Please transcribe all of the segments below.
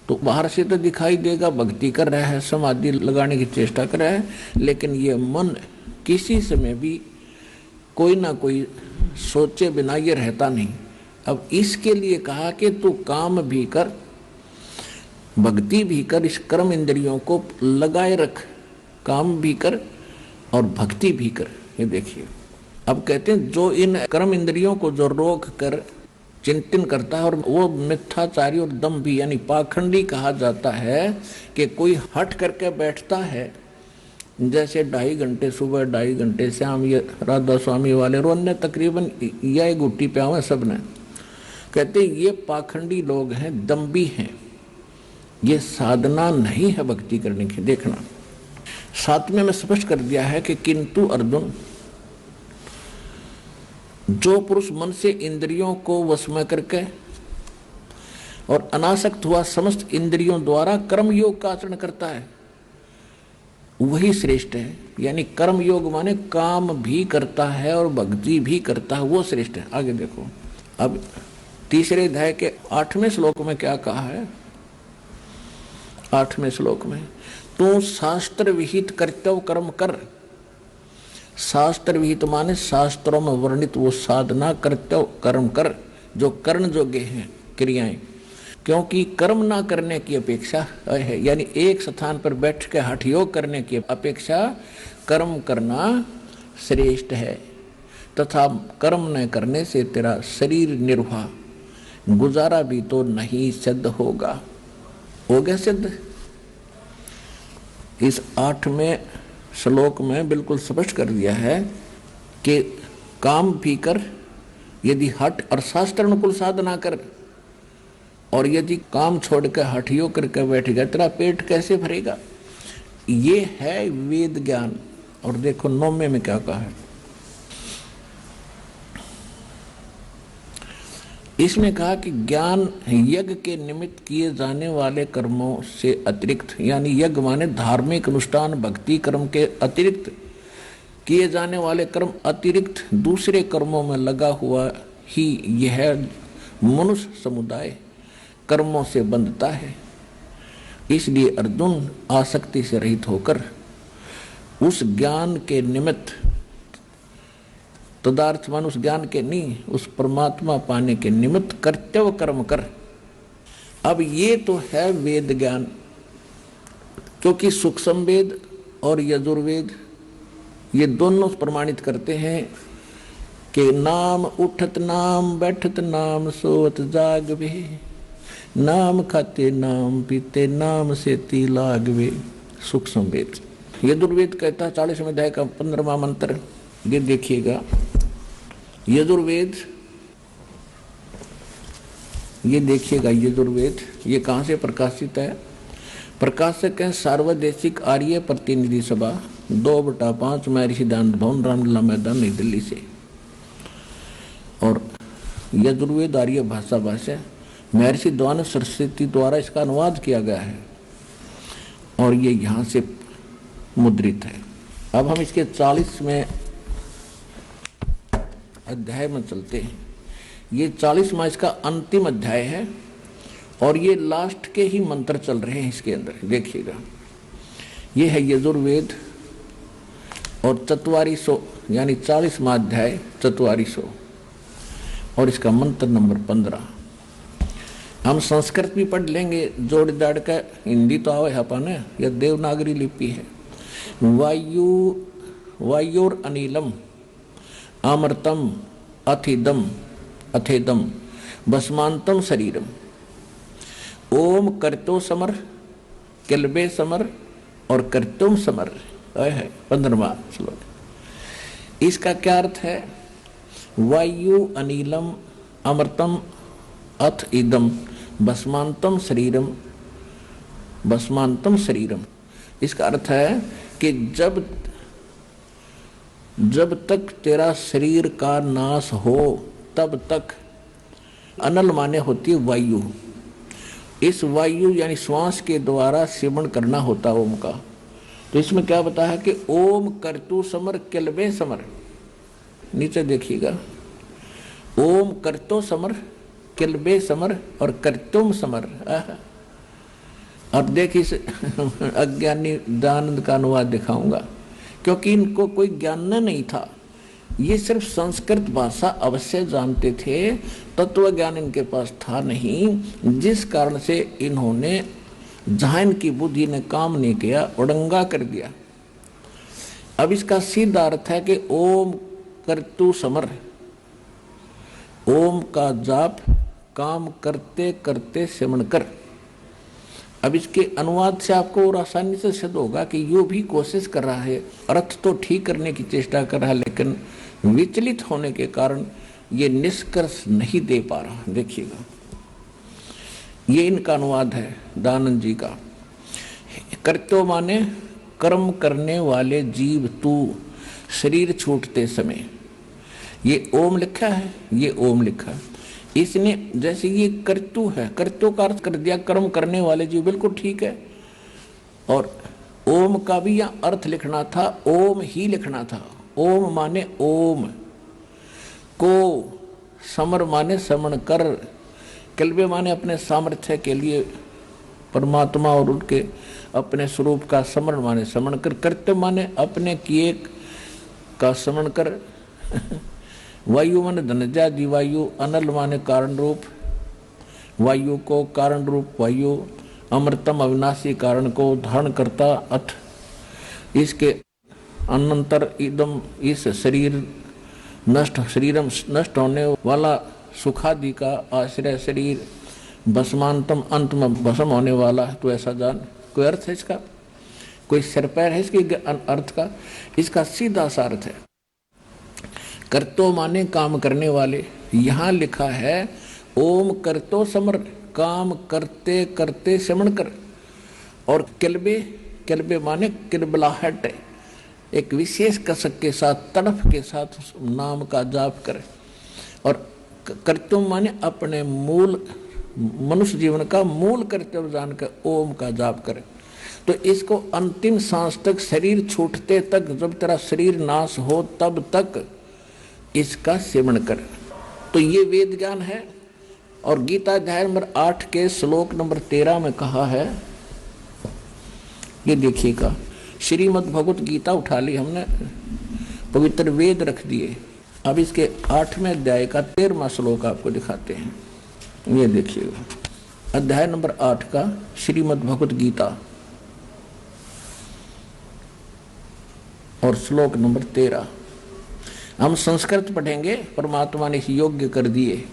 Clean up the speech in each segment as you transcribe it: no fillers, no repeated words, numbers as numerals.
तो बाहर से तो दिखाई देगा भक्ति कर रहा है, समाधि लगाने की चेष्टा कर रहा है, लेकिन ये मन किसी समय भी कोई ना कोई सोचे बिना ये रहता नहीं। अब इसके लिए कहा कि तू काम भी कर, भक्ति भी कर, इस कर्म इंद्रियों को लगाए रख, काम भी कर और भक्ति भी कर। ये देखिए, अब कहते हैं जो इन कर्म इंद्रियों को जो रोक कर चिंतन करता है, और वो मिथ्याचारी और दंभी यानी पाखंडी कहा जाता है कि कोई हट करके बैठता है, जैसे 2.5 घंटे सुबह 2.5 घंटे शाम, ये राधा स्वामी वाले रोने तकरीबन यह गुट्टी पे आवे सब ने, कहते ये पाखंडी लोग हैं, दंभी हैं, ये साधना नहीं है भक्ति करने की। देखना 7वें में स्पष्ट कर दिया है कि किंतु अर्जुन, जो पुरुष मन से इंद्रियों को वश में करके और अनासक्त हुआ समस्त इंद्रियों द्वारा कर्म योग का आचरण करता है, वही श्रेष्ठ है। यानी कर्म योग माने काम भी करता है और भक्ति भी करता है, वो श्रेष्ठ है। आगे देखो, अब 3रे अध्याय के 8वें श्लोक में क्या कहा है। 8वें श्लोक में, तू शास्त्र विहित कर्तव्य कर्म कर। शास्त्र विहित माने शास्त्रों में वर्णित वो साधना कर्तव्य कर्म कर जो कर्ण योग्य हैं क्रियाएं, क्योंकि कर्म ना करने की अपेक्षा है, यानी एक स्थान पर बैठ के हठ योग करने की अपेक्षा कर्म करना श्रेष्ठ है, तथा कर्म न करने से तेरा शरीर निर्वाह, गुजारा भी तो नहीं सिद्ध होगा। हो गया सिद्ध। इस 8वें श्लोक में बिल्कुल स्पष्ट कर दिया है कि काम भी कर, यदि हठ और शास्त्र अनुकूल साधना कर, और यदि काम छोड़ कर हठ योग करके बैठ गया, तेरा पेट कैसे भरेगा। ये है वेद ज्ञान। और देखो 9वें में क्या कहा है। इसमें कहा कि ज्ञान यज्ञ के निमित्त किए जाने वाले कर्मों से अतिरिक्त, यानी यज्ञ माने धार्मिक अनुष्ठान भक्ति कर्म के अतिरिक्त किए जाने वाले कर्म अतिरिक्त दूसरे कर्मों में लगा हुआ ही यह मनुष्य समुदाय कर्मों से बंधता है। इसलिए अर्जुन आसक्ति से रहित होकर उस ज्ञान के निमित्त, तदार्थ मान उस ज्ञान के नहीं, उस परमात्मा पाने के निमित्त कर्तव्य कर्म कर। अब ये तो है वेद ज्ञान, क्योंकि सूक्ष्म वेद और यजुर्वेद ये दोनों प्रमाणित करते हैं कि नाम उठत नाम बैठत नाम सोत जागवे, नाम खाते नाम पीते नाम से ती लागवे। सूक्ष्म वेद। यजुर्वेद कहता है 40वें अध्याय का 15वां मंत्र, ये देखिएगा। यजुर्वेद, ये देखिएगा यजुर्वेद, ये कहाँ से प्रकाशित है। प्रकाशक है सार्वदेशिक आर्य प्रतिनिधि सभा 2/5 महर्षि सिद्धांत भवन रामलीला मैदान नई दिल्ली से। और यजुर्वेद आर्य भाषा भाषा महर्षि द्वान सरस्वती द्वारा इसका अनुवाद किया गया है, और ये यहाँ से मुद्रित है। अब हम इसके 40वें अध्याय में चलते हैं। ये 40वां इसका अंतिम अध्याय है, और ये लास्ट के ही मंत्र चल रहे हैं इसके अंदर। देखिएगा, ये है यजुर्वेद और 4400 यानी 40वां अध्याय 4400, और इसका मंत्र नंबर 15। हम संस्कृत भी पढ़ लेंगे जोड़ जाड़ का, हिंदी तो आवे अपन, यह देवनागरी लिपि है। वायुर अनिलम अमृतम अथिदम अथेदम भस्मांतम शरीरम, ओम कर्तो समर किलबे समर और कर्तुम समर है 15वां श्लोक। इसका क्या अर्थ है। वायु अनिलम अमृतम अथ इदम भस्मांतम शरीरम, भस्मांतम शरीरम। इसका अर्थ है कि जब तक तेरा शरीर का नाश हो तब तक, अनल माने होती है वायु, इस वायु यानी श्वास के द्वारा सेवन करना होता ओम का। तो इसमें क्या बताया है कि ओम कर्तु समर किलबे समर, नीचे देखिएगा, ओम कर्तो समर किलबे समर और कर्तुम समर। अब देख इस अज्ञानी दयानंद का अनुवाद दिखाऊंगा, क्योंकि इनको कोई ज्ञान नहीं था। ये सिर्फ संस्कृत भाषा अवश्य जानते थे, तत्व ज्ञान इनके पास था नहीं, जिस कारण से इन्होंने जहां इनकी बुद्धि ने काम नहीं किया उड़ंगा कर दिया। अब इसका सीधा अर्थ है कि ओम करतु समर, ओम का जाप काम करते करते सिमरण कर। अब इसके अनुवाद से आपको और आसानी से सिद्ध होगा कि यो भी कोशिश कर रहा है, अर्थ तो ठीक करने की चेष्टा कर रहा है, लेकिन विचलित होने के कारण ये निष्कर्ष नहीं दे पा रहा। देखिएगा, ये इनका अनुवाद है दयानंद जी का। कर्तो माने कर्म करने वाले जीव तू शरीर छूटते समय, ये ओम लिखा है, ये ओम लिखा है। इसने जैसे ये कर्तु है, कर्तु का अर्थ कर दिया कर्म करने वाले जीव, बिल्कुल ठीक है। और ओम का भी यहाँ अर्थ लिखना था, ओम ही लिखना था। ओम माने ओम को, समर माने समण कर, कल्बे माने अपने सामर्थ्य के लिए परमात्मा और उनके अपने स्वरूप का स्मरण माने स्मरण कर, कर्तव्य माने अपने किए का स्मरण कर। वायु माने धनजा दिवायु, अनल माने कारण रूप वायु को, कारण रूप वायु, अमृतम अविनाशी कारण को धारण करता अथ, इसके अनंतर इदम इस शरीर नष्ट, शरीरम नष्ट होने वाला, सुखादि का आश्रय शरीर, भस्मांतम अंत में भस्म होने वाला। तो ऐसा जान, कोई अर्थ है इसका, कोई सिर पैर है इसके अर्थ का? इसका सीधा सा अर्थ है कर्तो माने काम करने वाले। यहाँ लिखा है ओम करतो समर, काम करते करते समण कर। और किलबे, किलबे माने किलबलाहट, एक विशेष कसक के साथ, तड़फ के साथ उस नाम का जाप करे। और कर्तव्य माने अपने मूल मनुष्य जीवन का मूल कर्तव्य जानकर ओम का जाप करे। तो इसको अंतिम सांस तक, शरीर छूटते तक, जब तेरा शरीर नाश हो तब तक इसका सेवन कर। तो ये वेद ज्ञान है। और गीता अध्याय नंबर 8 के श्लोक नंबर 13 में कहा है, ये देखिएगा, श्रीमद् भगवत गीता उठा ली हमने, पवित्र वेद रख दिए। अब इसके 8वें अध्याय का 13वां श्लोक आपको दिखाते हैं। ये देखिएगा, अध्याय नंबर 8 का श्रीमद् भगवत गीता और श्लोक नंबर 13। हम संस्कृत पढ़ेंगे, परमात्मा ने योग्य कर दिए।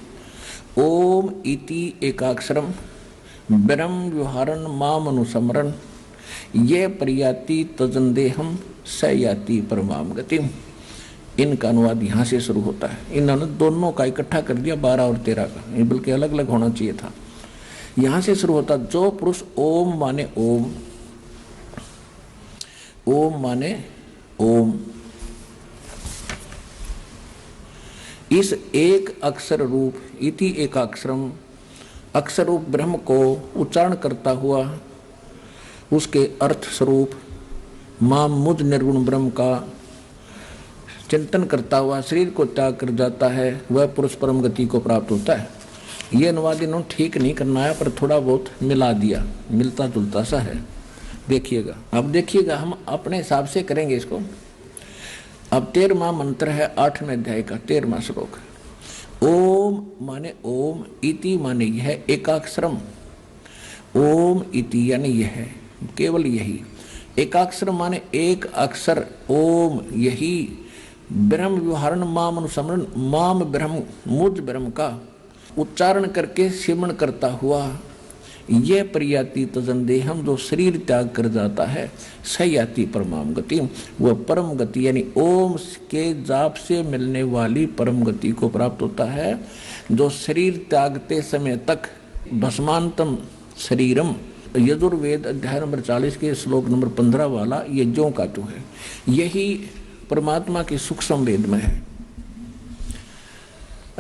ओम इति एकाक्षरम ब्रह्म व्यवहारन माम अनुसमरन ये प्रयाति तजंदेहम स याति परमाम गतिम। इनका अनुवाद यहाँ से शुरू होता है। इन्होंने दोनों का इकट्ठा कर दिया, 12 और 13 का, ये बल्कि अलग अलग होना चाहिए था। यहाँ से शुरू होता, जो पुरुष ओम माने ओम, ओम माने ओम, इस एक अक्षर रूप इति एकाक्षरम, अक्षर रूप ब्रह्म को उच्चारण करता हुआ उसके अर्थ स्वरूप माम मुझ निर्गुण ब्रह्म का चिंतन करता हुआ शरीर को त्याग कर जाता है, वह पुरुष परम गति को प्राप्त होता है। ये अनुवाद इन्होंने ठीक नहीं करना है, पर थोड़ा बहुत मिला दिया, मिलता जुलता सा है। देखिएगा, अब देखिएगा, हम अपने हिसाब से करेंगे इसको। अब 13वां मंत्र है 8वें अध्याय का 13वां श्लोक। ओम माने ओम, इति माने यह, एकाक्षरम, ओम इति यानी यह, केवल यही। एकाक्षर माने एक अक्षर, ओम यही। ब्रह्म व्यवहारण माम अनुसमरण, माम ब्रह्म, मुझ ब्रह्म का उच्चारण करके सिमरण करता हुआ, ये प्रयाति तजंदेहम, जो शरीर त्याग कर जाता है, सयाति परमाम गति, वह परम गति यानी ओम के जाप से मिलने वाली परम गति को प्राप्त होता है। जो शरीर त्यागते समय तक भस्मांतम शरीरम, यजुर्वेद अध्याय नंबर 40 के श्लोक नंबर 15 वाला ये ज्यों का तो है, यही परमात्मा की सूक्ष्म वेद में है।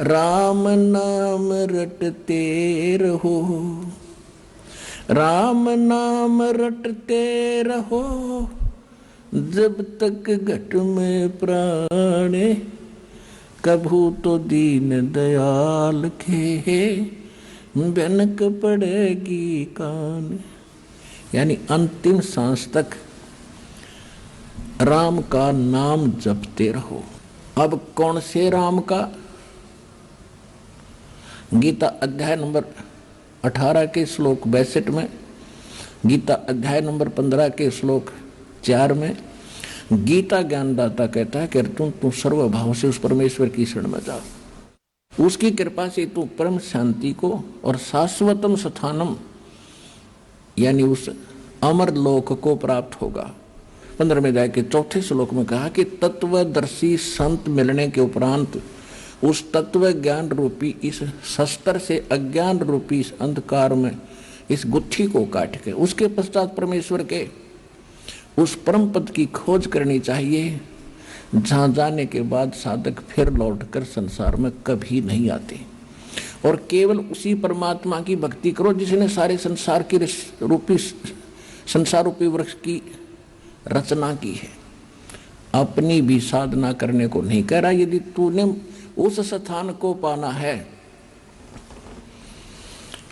राम नाम रटते रहो, राम नाम रटते रहो, जब तक घट में प्राणे, कभू तो दीन दयाल के भनक पड़ेगी कान। यानी अंतिम सांस तक राम का नाम जपते रहो। अब कौन से राम का? गीता अध्याय नंबर 18 के श्लोक 62 में, गीता अध्याय नंबर 15 के श्लोक 4 में गीता ज्ञानदाता कहता है कि अर्जुन तू सर्वभाव से उस परमेश्वर की शरण में जा, उसकी कृपा से तू परम शांति को और शाश्वतम स्थानम यानी उस अमर लोक को प्राप्त होगा। 15वें अध्याय के 4थे श्लोक में कहा कि तत्वदर्शी संत मिलने के उपरांत उस तत्व ज्ञान रूपी इस शस्त्र से अज्ञान रूपी इस अंधकार में इस गुत्थी को काट के उसके पश्चात परमेश्वर के उस परम पद की खोज करनी चाहिए, जहां जाने के बाद साधक फिर लौटकर संसार में कभी नहीं आते और केवल उसी परमात्मा की भक्ति करो जिसने सारे संसार की रूपी संसार रूपी वृक्ष की रचना की है। अपनी भी साधना करने को नहीं कह रहा। यदि तूने उस स्थान को पाना है,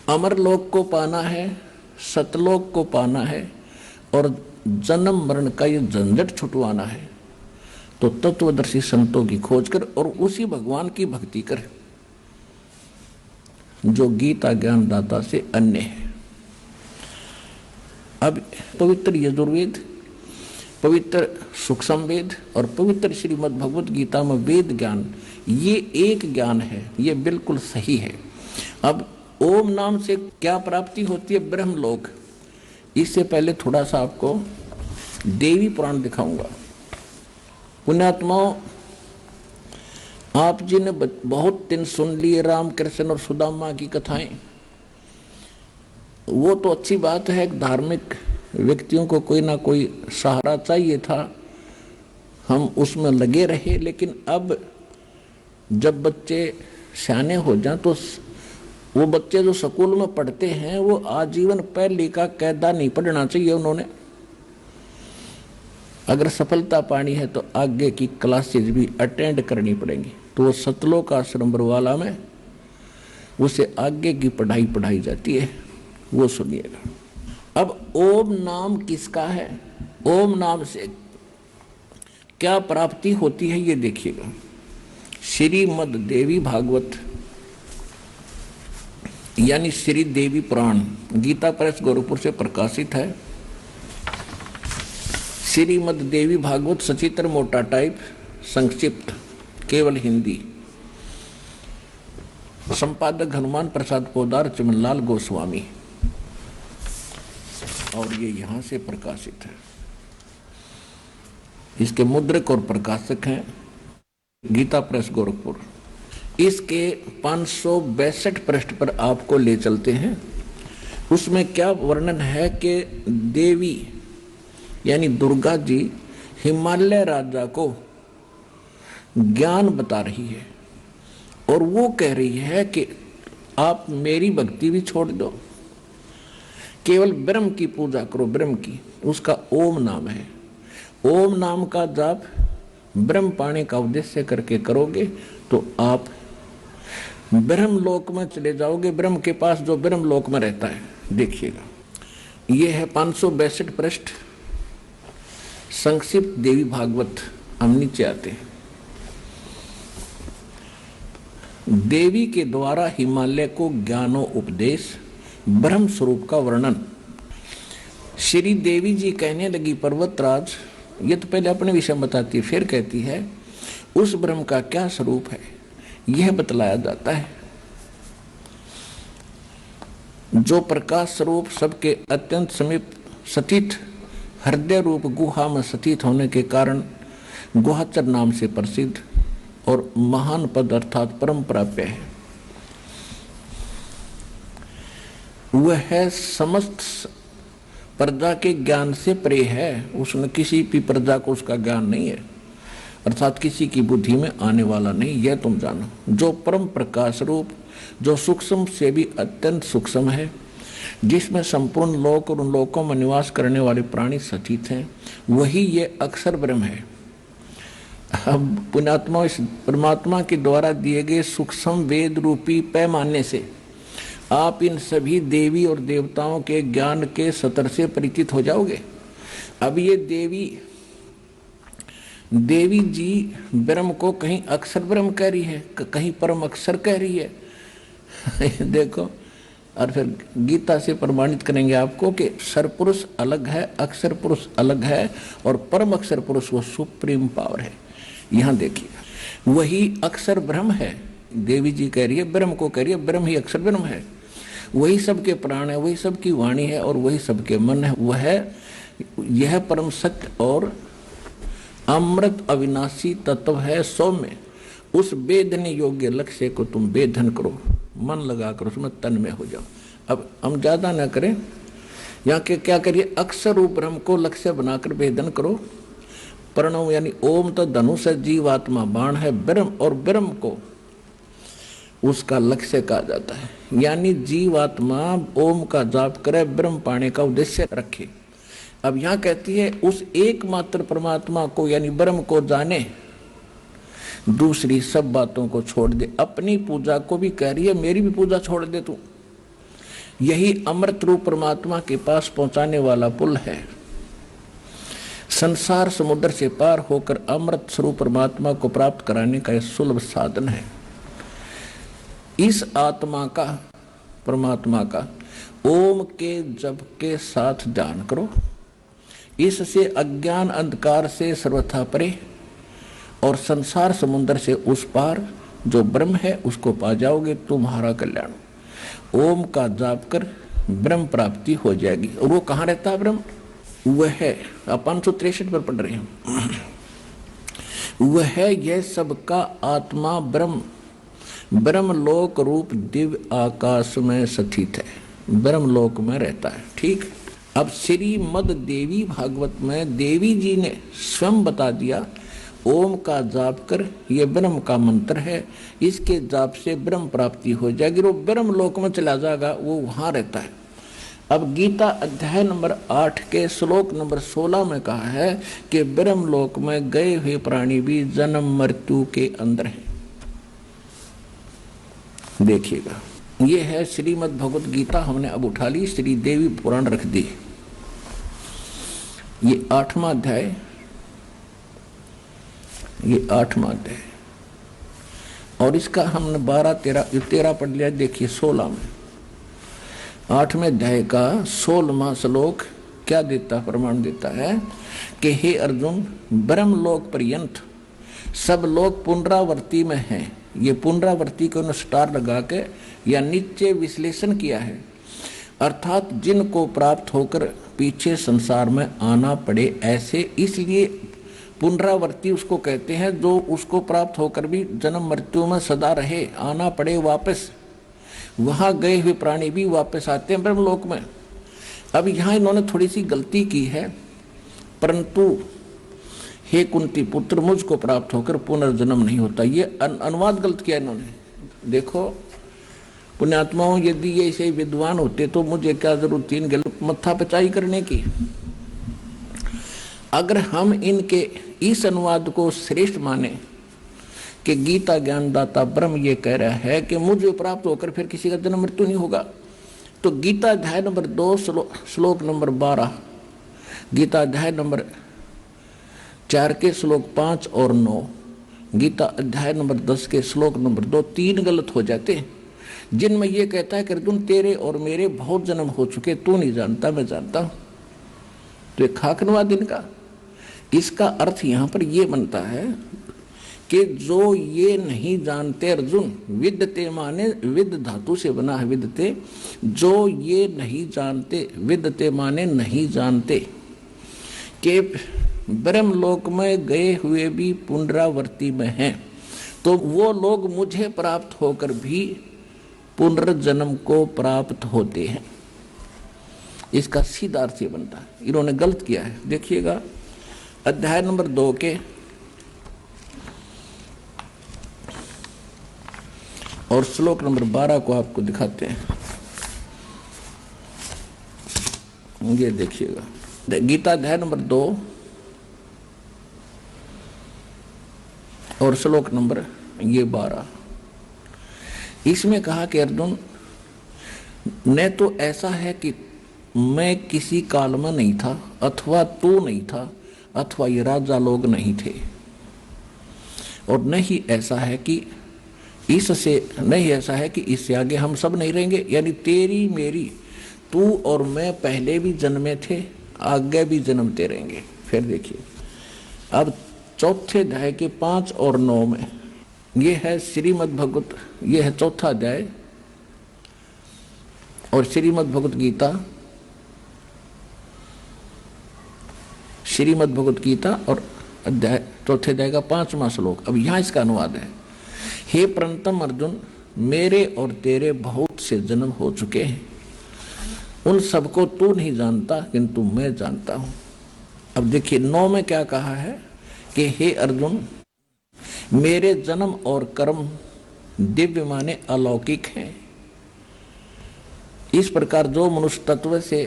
अमरलोक को पाना है, सतलोक को पाना है और जन्म मरण का ये झंझट छुटवाना है, तो तत्वदर्शी संतों की खोज कर और उसी भगवान की भक्ति कर जो गीता ज्ञानदाता से अन्य है। अब पवित्र यजुर्वेद, पवित्र सूक्ष्म वेद और पवित्र श्रीमद् भगवत गीता में वेद ज्ञान, ये एक ज्ञान है, ये बिल्कुल सही है। अब ओम नाम से क्या प्राप्ति होती है? ब्रह्मलोक। इससे पहले थोड़ा सा आपको देवी पुराण दिखाऊंगा। पुण्यात्माओं, आप जी ने बहुत दिन सुन लिए राम कृष्ण और सुदामा की कथाएं। वो तो अच्छी बात है, एक धार्मिक व्यक्तियों को कोई ना कोई सहारा चाहिए था, हम उसमें लगे रहे। लेकिन अब जब बच्चे सियाने हो जाएं तो वो बच्चे जो स्कूल में पढ़ते हैं वो आजीवन पहली का कायदा नहीं पढ़ना चाहिए उन्होंने। अगर सफलता पानी है तो आगे की क्लासेज भी अटेंड करनी पड़ेंगी। तो वो सतलोक आश्रम बरवाला में उसे आगे की पढ़ाई पढ़ाई जाती है, वो सुनिएगा। अब ओम नाम किसका है? ओम नाम से क्या प्राप्ति होती है ये देखिएगा। श्रीमद् देवी भागवत यानी श्री देवी पुराण गीता प्रेस गोरखपुर से प्रकाशित है। श्रीमद् देवी भागवत सचित्र मोटा टाइप, संक्षिप्त केवल हिंदी, संपादक हनुमान प्रसाद पोदार, चमनलाल गोस्वामी, और ये यहाँ से प्रकाशित है। इसके मुद्रक और प्रकाशक हैं गीता प्रेस गोरखपुर। इसके 562 पृष्ठ पर आपको ले चलते हैं। उसमें क्या वर्णन है कि देवी यानी दुर्गा जी हिमालय राजा को ज्ञान बता रही है और वो कह रही है कि आप मेरी भक्ति भी छोड़ दो, केवल ब्रह्म की पूजा करो। ब्रह्म की, उसका ओम नाम है। ओम नाम का जाप ब्रह्म पाने का उद्देश्य करके करोगे तो आप ब्रह्म लोक में चले जाओगे, ब्रह्म के पास जो ब्रह्म लोक में रहता है। देखिएगा, ये है 562 पृष्ठ, संक्षिप्त देवी भागवत। हम नीचे आते हैं। देवी के द्वारा हिमालय को ज्ञानो उपदेश, ब्रह्म स्वरूप का वर्णन। श्री देवी जी कहने लगी, पर्वतराज, ये तो पहले अपने विषय बताती है, फिर कहती है उस ब्रह्म का क्या स्वरूप है यह बतलाया जाता है, जो प्रकाश स्वरूप सबके अत्यंत समीप स्थित हृदय रूप गुहा में स्थित होने के कारण गुहाचर नाम से प्रसिद्ध और महान पद अर्थात परम प्राप्य है। वह है समस्त प्रजा के ज्ञान से परे है, उसने किसी भी प्रजा को उसका ज्ञान नहीं है, अर्थात किसी की बुद्धि में आने वाला नहीं, यह तुम जानो। जो परम प्रकाश रूप, जो सूक्ष्म से भी अत्यंत सूक्ष्म है, जिसमें संपूर्ण लोक और उन लोकों में निवास करने वाले प्राणी स्थित हैं, वही ये अक्षर ब्रह्म है। अब पुण्यात्मा इस परमात्मा के द्वारा दिए गए सूक्ष्म वेद रूपी पैमाने से आप इन सभी देवी और देवताओं के ज्ञान के सतर से परिचित हो जाओगे। अब ये देवी जी ब्रह्म को कहीं अक्षर ब्रह्म कह रही है, कहीं परम अक्षर कह रही है देखो, और फिर गीता से प्रमाणित करेंगे आपको कि सरपुरुष अलग है, अक्षर पुरुष अलग है, और परम अक्षर पुरुष वो सुप्रीम पावर है। यहां देखिए, वही अक्षर ब्रह्म है। देवी जी कह रही है, ब्रह्म को कह रही है, ब्रह्म ही अक्षर ब्रह्म है। वही सबके प्राण है, वही सबकी वाणी है, और वही सबके मन है। वह यह परम सत्य और अमृत अविनाशी तत्व है सौम्य। उस वेदने योग्य लक्ष्य को तुम वेधन करो, मन लगा कर उसमें तन में हो जाओ। अब हम ज्यादा ना करें, यहाँ के क्या करिए, अक्षर रूप ब्रह्म को लक्ष्य बनाकर वेदन करो। प्रणव यानी ओम तो धनुष है, जीवात्मा बाण है, ब्रह्म, और ब्रह्म को उसका लक्ष्य कहा जाता है। यानी जीवात्मा ओम का जाप करे, ब्रह्म पाने का उद्देश्य रखे। अब यहां कहती है उस एकमात्र परमात्मा को यानी ब्रह्म को जाने, दूसरी सब बातों को छोड़ दे। अपनी पूजा को भी कह रही है, मेरी भी पूजा छोड़ दे तू। यही अमृत रूप परमात्मा के पास पहुंचाने वाला पुल है। संसार समुद्र से पार होकर अमृत स्वरूप परमात्मा को प्राप्त कराने का यह सुलभ साधन है। इस आत्मा का, परमात्मा का ओम के जप के साथ ध्यान करो। इससे अज्ञान अंधकार से सर्वथा परे और संसार समुद्र से उस पार जो ब्रह्म है उसको पा जाओगे, तुम्हारा कल्याण। ओम का जाप कर ब्रह्म प्राप्ति हो जाएगी। और वो कहाँ रहता है ब्रह्म? वह है, आप 563 पर पढ़ रहे हैं, वह है यह सबका आत्मा ब्रह्म, ब्रह्मलोक रूप दिव्य आकाश में स्थित है, ब्रह्मलोक में रहता है। ठीक। अब श्रीमद देवी भागवत में देवी जी ने स्वयं बता दिया, ओम का जाप कर, ये ब्रह्म का मंत्र है, इसके जाप से ब्रह्म प्राप्ति हो जाएगी, वो ब्रह्म लोक में चला जाएगा, वो वहां रहता है। अब गीता अध्याय नंबर 8 के श्लोक नंबर 16 में कहा है कि ब्रह्म लोक में गए हुए प्राणी भी जन्म मृत्यु के अंदर है। देखिएगा, ये है श्रीमद् भगवत गीता, हमने अब उठा ली, श्री देवी पुराण रख दी। ये 8वां अध्याय, ये 8वां अध्याय, और इसका हमने 13 पढ़ लिया। देखिए 16 में, 8वें अध्याय का 16वां श्लोक क्या देता, प्रमाण देता है कि हे अर्जुन, ब्रह्मलोक पर्यंत सब लोग पुनरावर्ती में हैं। ये पुनरावर्ती को स्टार लगा के या नीचे विश्लेषण किया है, अर्थात जिनको प्राप्त होकर पीछे संसार में आना पड़े ऐसे। इसलिए पुनरावर्ती उसको कहते हैं जो उसको प्राप्त होकर भी जन्म मृत्यु में सदा रहे, आना पड़े वापस। वहां गए हुए प्राणी भी वापस आते हैं ब्रह्मलोक में। अब यहाँ इन्होंने थोड़ी सी गलती की है, परंतु हे कुंती पुत्र, मुझको प्राप्त होकर पुनर्जन्म नहीं होता, ये अनुवाद गलत किया इन्होंने। देखो पुण्यात्माओं, यदि ये ऐसे विद्वान होते तो मुझे क्या जरूरत थी इनके मत्था पचाई करने की। अगर हम इनके इस अनुवाद को श्रेष्ठ माने कि गीता ज्ञानदाता ब्रह्म ये कह रहा है कि मुझे प्राप्त होकर फिर किसी का जन्म मृत्यु नहीं होगा, तो गीता अध्याय नंबर 2 श्लोक नंबर 12, गीता अध्याय नंबर 4 के श्लोक 5 और 9, गीता अध्याय नंबर 10 के श्लोक नंबर 2, 3 गलत हो जाते हैं, जिनमें यह कहता है कि अर्जुन तेरे और मेरे बहुत जन्म हो चुके, तू नहीं जानता, मैं जानता हूं। तो एक खाकनवाद इनका। इसका अर्थ यहां पर यह बनता है कि जो ये नहीं जानते, अर्जुन विद्यते माने विद धातु से बना है विद्यते, जो ये नहीं जानते, विद्यते माने नहीं जानते कि ब्रह्मलोक में गए हुए भी पुनरावर्ती में हैं, तो वो लोग मुझे प्राप्त होकर भी पुनर्जन्म को प्राप्त होते हैं। इसका सीधा अर्थ ये बनता है, इन्होंने गलत किया है। देखिएगा अध्याय नंबर 2 के और श्लोक नंबर 12 को आपको दिखाते हैं। ये देखिएगा, गीता अध्याय नंबर 2 और श्लोक नंबर ये 12, इसमें कहा कि अर्जुन न तो ऐसा है कि मैं किसी काल में नहीं था, अथवा तू नहीं था, अथवा ये राजा लोग नहीं थे, और न ही ऐसा है कि इससे नहीं ऐसा है कि इससे आगे हम सब नहीं रहेंगे। यानी तेरी मेरी, तू और मैं पहले भी जन्मे थे, आगे भी जन्मते रहेंगे। फिर देखिए अब चौथे अध्याय के 5 और 9 में, ये है श्रीमद् भगवत, ये है चौथा अध्याय और श्रीमद् भगवत गीता, श्रीमद् भगवत गीता और अध्याय चौथे अध्याय का 5वां श्लोक। अब यहां इसका अनुवाद है, हे प्रणतम अर्जुन, मेरे और तेरे बहुत से जन्म हो चुके हैं, उन सबको तू नहीं जानता किंतु मैं जानता हूं। अब देखिए 9 में क्या कहा है कि हे अर्जुन, मेरे जन्म और कर्म दिव्य माने अलौकिक हैं। इस प्रकार जो मनुष्य तत्व से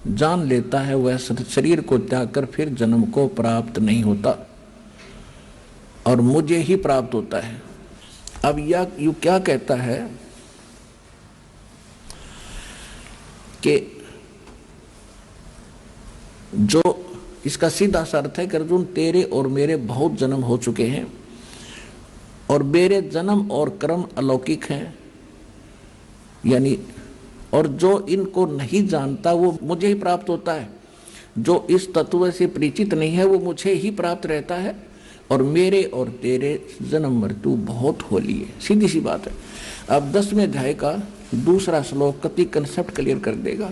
जान लेता है वह शरीर को त्याग कर फिर जन्म को प्राप्त नहीं होता और मुझे ही प्राप्त होता है। अब यू क्या कहता है कि जो इसका सीधा सा अर्थ है कि अर्जुन, तेरे और मेरे बहुत जन्म हो चुके हैं और मेरे जन्म और कर्म अलौकिक हैं, यानी और जो इनको नहीं जानता वो मुझे ही प्राप्त होता है, जो इस तत्व से परिचित नहीं है वो मुझे ही प्राप्त रहता है, और मेरे और तेरे जन्म मृत्यु बहुत होली है। सीधी सी बात है। अब 10वें अध्याय का दूसरा श्लोक कति कंसेप्ट क्लियर कर देगा।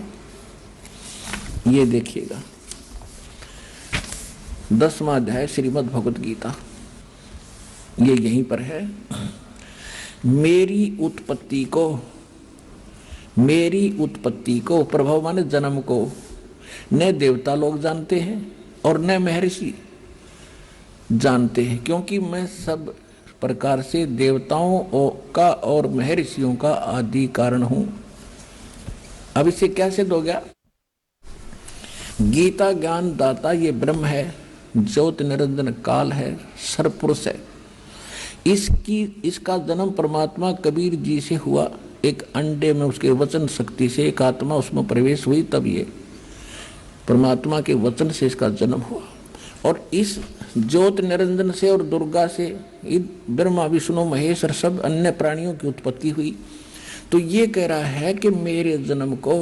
ये देखिएगा 10वां अध्याय श्रीमद् भगवत गीता, ये यहीं पर है। मेरी उत्पत्ति को प्रभाव माने जन्म को न देवता लोग जानते हैं और न महर्षि जानते हैं, क्योंकि मैं सब प्रकार से देवताओं का और महर्षियों का आदि कारण हूं। अब इससे क्या सिद्ध हो गया? गीता ज्ञान दाता ये ब्रह्म है, ज्योति निरंजन काल है, सर्वपुरुष है। इसका जन्म परमात्मा कबीर जी से हुआ। एक अंडे में उसके वचन शक्ति से एक आत्मा उसमें प्रवेश हुई, तब ये परमात्मा के वचन से इसका जन्म हुआ। और इस ज्योति निरंजन से और दुर्गा से ब्रह्मा विष्णु महेश और सब अन्य प्राणियों की उत्पत्ति हुई। तो ये कह रहा है कि मेरे जन्म को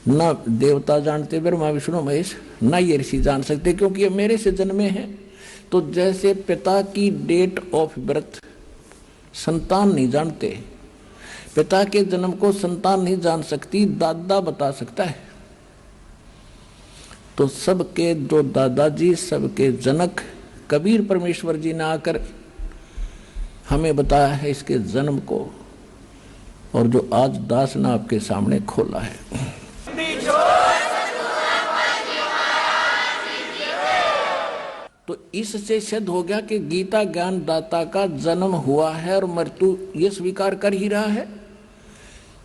न देवता जानते, ब्रह्मा विष्णु महेश, न ये ऋषि जान सकते, क्योंकि ये मेरे से जन्मे हैं। तो जैसे पिता की डेट ऑफ बर्थ संतान नहीं जानते, पिता के जन्म को संतान नहीं जान सकती, दादा बता सकता है। तो सबके जो दादाजी, सबके जनक कबीर परमेश्वर जी ने आकर हमें बताया है इसके जन्म को, और जो आज दास ने आपके सामने खोला है। तो इससे सिद्ध हो गया कि गीता ज्ञान दाता का जन्म हुआ है और मृत्यु ये स्वीकार कर ही रहा है।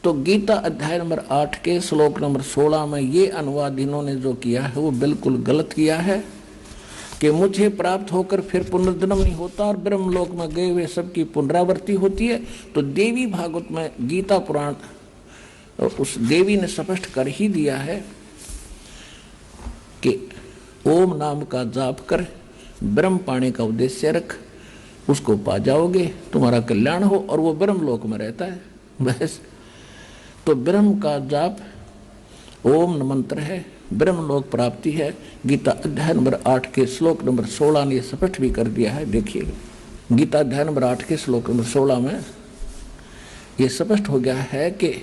तो गीता अध्याय नंबर 8 के श्लोक नंबर 16 में ये अनुवाद इन्होंने जो किया है वो बिल्कुल गलत किया है कि मुझे प्राप्त होकर फिर पुनर्जन्म नहीं होता और ब्रह्मलोक में गए हुए सबकी पुनरावृत्ति होती है। तो देवी भागवत में गीता पुराण उस देवी ने स्पष्ट कर ही दिया है कि ओम नाम का जाप कर ब्रह्म पाने का उद्देश्य रख, उसको पा जाओगे, तुम्हारा कल्याण हो, और वो ब्रह्मलोक में रहता है बस। तो ब्रह्म का जाप ओम मंत्र है, ब्रह्मलोक प्राप्ति है। गीता अध्याय नंबर 8 के श्लोक नंबर 16 ने स्पष्ट भी कर दिया है। देखिए गीता अध्याय नंबर 8 के श्लोक नंबर 16 में ये स्पष्ट हो गया है कि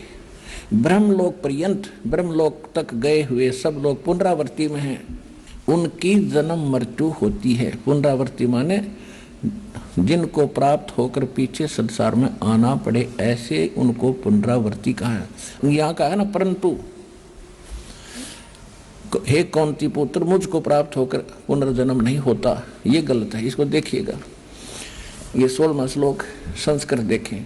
ब्रह्मलोक पर्यंत, ब्रह्मलोक तक गए हुए सब लोग पुनरावृत्ति में हैं, उनकी जन्म मृत्यु होती है। पुनरावृत्ति माने जिनको प्राप्त होकर पीछे संसार में आना पड़े, ऐसे उनको पुनरावृत्ति कहा है। यहाँ कहा है ना, परंतु हे कौंती पुत्र, मुझको प्राप्त होकर पुनर्जन्म नहीं होता, ये गलत है। इसको देखिएगा, ये 16वां श्लोक संस्कृत देखें।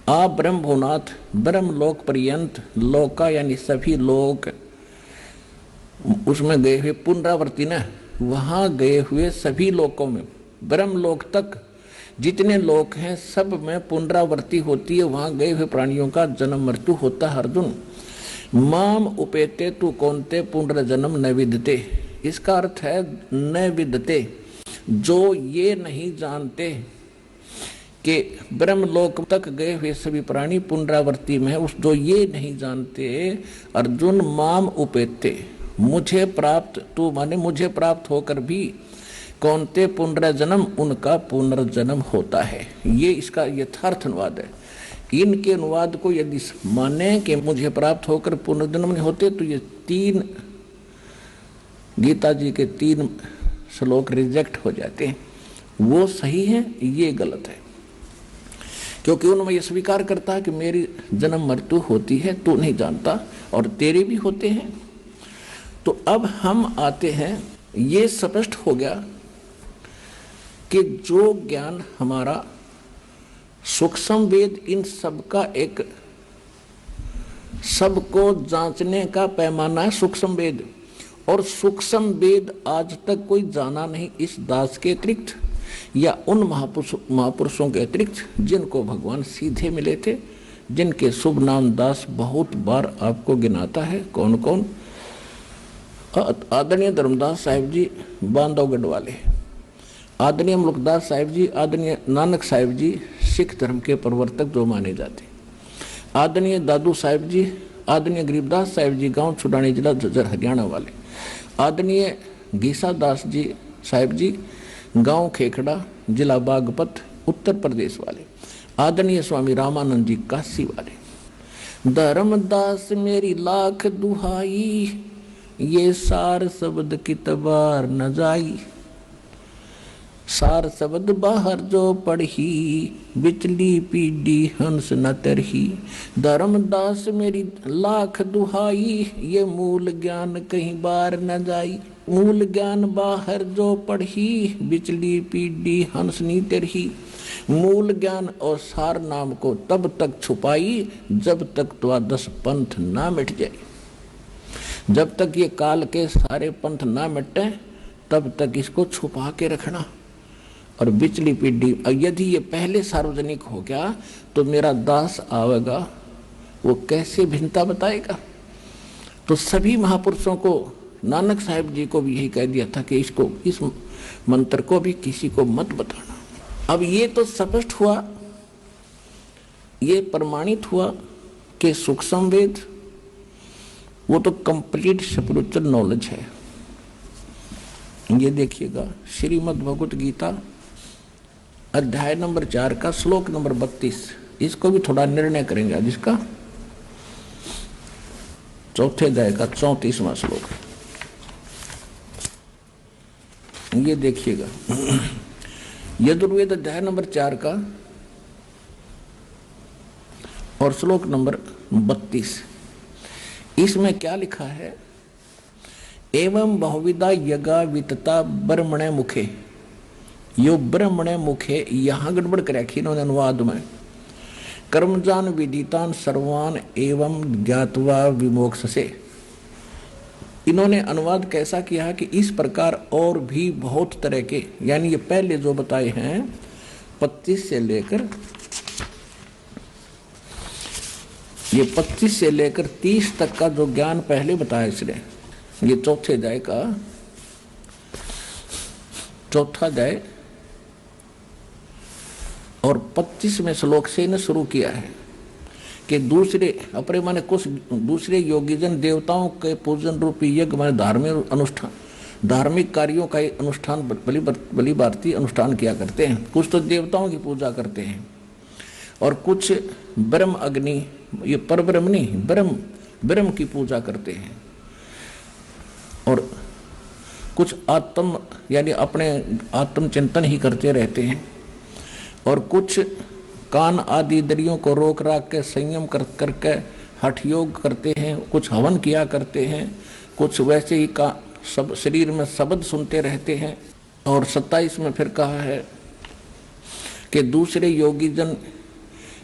आ ब्रह्म भुवनाथ ब्रह्मलोक पर्यंत, लोका यानी सभी लोक, उसमें गए हुए पुनरावृत्ति न, वहां गए हुए सभी लोकों में ब्रह्मलोक तक जितने लोक हैं सब में पुनरावृत्ति होती है, वहां गए हुए प्राणियों का जन्म मृत्यु होता है। अर्जुन माम उपेते तू कौनते पुनर्जन्म न विदते, इसका अर्थ है न विदते, जो ये नहीं जानते कि ब्रह्मलोक तक गए हुए सभी प्राणी पुनरावृत्ति में है, उस जो ये नहीं जानते अर्जुन माम उपेते, मुझे प्राप्त, तू माने मुझे प्राप्त होकर भी कौनते पुनर्जन्म, उनका पुनर्जन्म होता है। ये इसका यथार्थ अनुवाद है। इनके अनुवाद को यदि माने कि मुझे प्राप्त होकर पुनर्जन्म नहीं होते, तो ये 3 गीता जी के 3 श्लोक रिजेक्ट हो जाते हैं। वो सही है, ये गलत है, क्योंकि उनमें ये स्वीकार करता है कि मेरी जन्म मृत्यु होती है, तू नहीं जानता, और तेरे भी होते हैं। तो अब हम आते हैं, ये स्पष्ट हो गया कि जो ज्ञान हमारा सूक्ष्म वेद इन सब का एक सबको जांचने का पैमाना है सूक्ष्म वेद, और सूक्ष्म वेद आज तक कोई जाना नहीं इस दास के अतिरिक्त या उन महापुरुषों के अतिरिक्त जिनको भगवान सीधे मिले थे, जिनके शुभ नाम दास बहुत बार आपको गिनाता है। कौन कौन? आदरणीय धर्मदास साहिब जी बांधवगढ़ वाले, आदरणीय मुल्कदास साहिब जी, आदरणीय नानक साहिब जी सिख धर्म के प्रवर्तक जो माने जाते, आदरणीय दादू साहिब जी, आदरणीय गरीबदास साहिब जी गांव छुड़ानी जिला झज्जर हरियाणा वाले, आदरणीय गीसा दास जी साहिब जी गांव खेखड़ा जिला बागपत उत्तर प्रदेश वाले, आदरणीय स्वामी रामानंद जी काशी वाले। धर्मदास मेरी लाख दुहाई, ये सार शब्द की तबार न जाई, सार शब्द बाहर जो पढ़ी, बिचली पीडी हंस न तरही। धर्मदास मेरी लाख दुहाई, ये मूल ज्ञान कहीं बार न जाई, मूल ज्ञान बाहर जो पढ़ी, बिचली पीडी हंस नी तरही। मूल ज्ञान और सार नाम को तब तक छुपाई जब तक द्वादश पंथ ना मिट जाए, जब तक ये काल के सारे पंथ ना मिटे तब तक इसको छुपा के रखना। और बिचली पीढ़ी, यदि ये पहले सार्वजनिक हो गया तो मेरा दास आवेगा, वो कैसे भिन्नता बताएगा। तो सभी महापुरुषों को, नानक साहिब जी को भी यही कह दिया था कि इसको, इस मंत्र को भी किसी को मत बताना। अब ये तो स्पष्ट हुआ, ये प्रमाणित हुआ कि सूक्ष्म वेद वो तो कंप्लीट स्पिरिचुअल नॉलेज है। ये देखिएगा श्रीमद् भगवत गीता अध्याय नंबर 4 का श्लोक नंबर 32, इसको भी थोड़ा निर्णय करेंगे आज इसका। चौथे अध्याय का 34वां श्लोक, ये देखिएगा यजुर्वेद अध्याय नंबर 4 का और श्लोक नंबर 32। इसमें क्या लिखा है? एवं बहुविधा यज्ञा वितता ब्रह्मणे मुखे, यो ब्रह्मणे मुखे, यहां गड़बड़ कर रखी इन्होंने अनुवाद में। कर्मजान विदितान सर्वान एवं ज्ञात्वा विमोक्षसे, इन्होंने अनुवाद कैसा किया है कि इस प्रकार और भी बहुत तरह के, यानी ये पहले जो बताए हैं 25 से लेकर, ये 25 से लेकर 30 तक का जो ज्ञान पहले बताया इसने, ये चौथे अध्याय का चौथा अध्याय और 25वें श्लोक से इन्हें शुरू किया है कि दूसरे अपने माने कुछ दूसरे योगीजन देवताओं के पूजन रूपी यज्ञ माने धार्मिक अनुष्ठान, धार्मिक कार्यों का अनुष्ठान बलि भारती अनुष्ठान किया करते हैं। कुछ तो देवताओं की पूजा करते हैं और कुछ ब्रह्म अग्नि, ये परब्रह्म नहीं ब्रह्म की पूजा करते हैं, और कुछ आत्म यानी अपने आत्मचिंतन ही करते रहते हैं, और कुछ कान आदि इंद्रियों को रोक राख के संयम करके हठ योग करते हैं, कुछ हवन किया करते हैं, कुछ वैसे ही का सब शरीर में शब्द सुनते रहते हैं। और 27 में फिर कहा है कि दूसरे योगी जन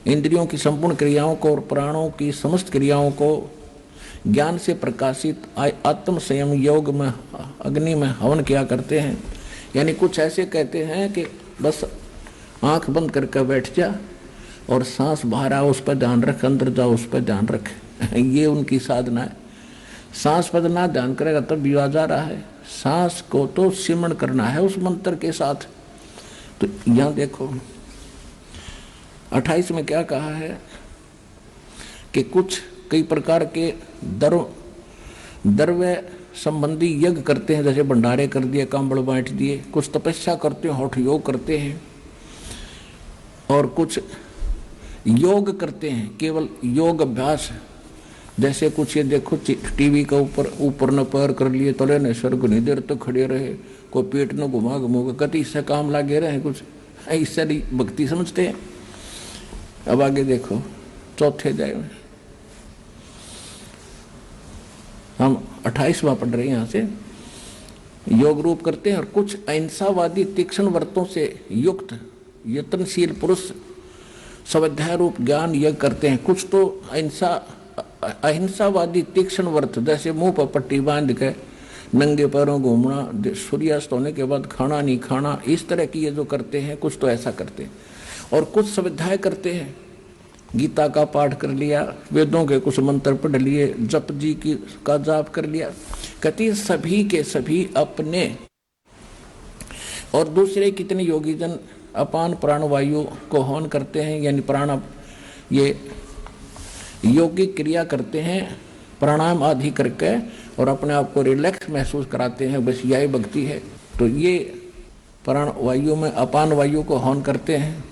इंद्रियों की संपूर्ण क्रियाओं को और प्राणों की समस्त क्रियाओं को ज्ञान से प्रकाशित आत्म संयम योग में अग्नि में हवन किया करते हैं। यानी कुछ ऐसे कहते हैं कि बस आंख बंद करके बैठ जा और सांस बाहर आओ उस पर ध्यान रख, अंदर जाओ उस पर ध्यान रख। ये उनकी साधना है। सांस पर ना ध्यान करेगा तब भी आ जा रहा है। सांस को तो सिमरण करना है उस मंत्र के साथ। तो यहां देखो 28 में क्या कहा है कि कुछ कई प्रकार के द्रव्य संबंधी यज्ञ करते हैं, जैसे भंडारे कर दिए, कांबड़ बांट दिए। कुछ तपस्या करते हैं, होठ योग करते हैं, और कुछ योग करते हैं, केवल योग अभ्यास। जैसे कुछ ये देखो टीवी का ऊपर न पैर कर लिए, तले न सर घनी देर तक खड़े रहे, कोई पेट न घुमा घुमा कति इससे काम लागे रहे, कुछ इससे भक्ति समझते हैं। अब आगे देखो चौथे अध्याय में हम 28वां पढ़ रहे हैं। यहाँ से योग रूप करते हैं, और कुछ अहिंसावादी तीक्ष्ण व्रतों से युक्त यत्नशील पुरुष स्वाध्याय रूप ज्ञान यज्ञ करते हैं। कुछ तो अहिंसावादी तीक्ष्ण व्रत, जैसे मुंह पर पट्टी बांध के नंगे पैरों घूमना, सूर्यास्त होने के बाद खाना नहीं खाना, इस तरह की ये जो करते हैं, कुछ तो ऐसा करते हैं। और कुछ स्वाध्याय करते हैं, गीता का पाठ कर लिया, वेदों के कुछ मंत्र पढ़ लिए, जप जी का जाप कर लिया। कहती सभी के सभी अपने और दूसरे कितने योगी जन अपान प्राण वायु को हवन करते हैं, यानी प्राण ये योगिक क्रिया करते हैं प्राणायाम आदि करके, और अपने आप को रिलैक्स महसूस कराते हैं। बस यही भक्ति है। तो ये प्राण वायु में अपान वायु को हवन करते हैं।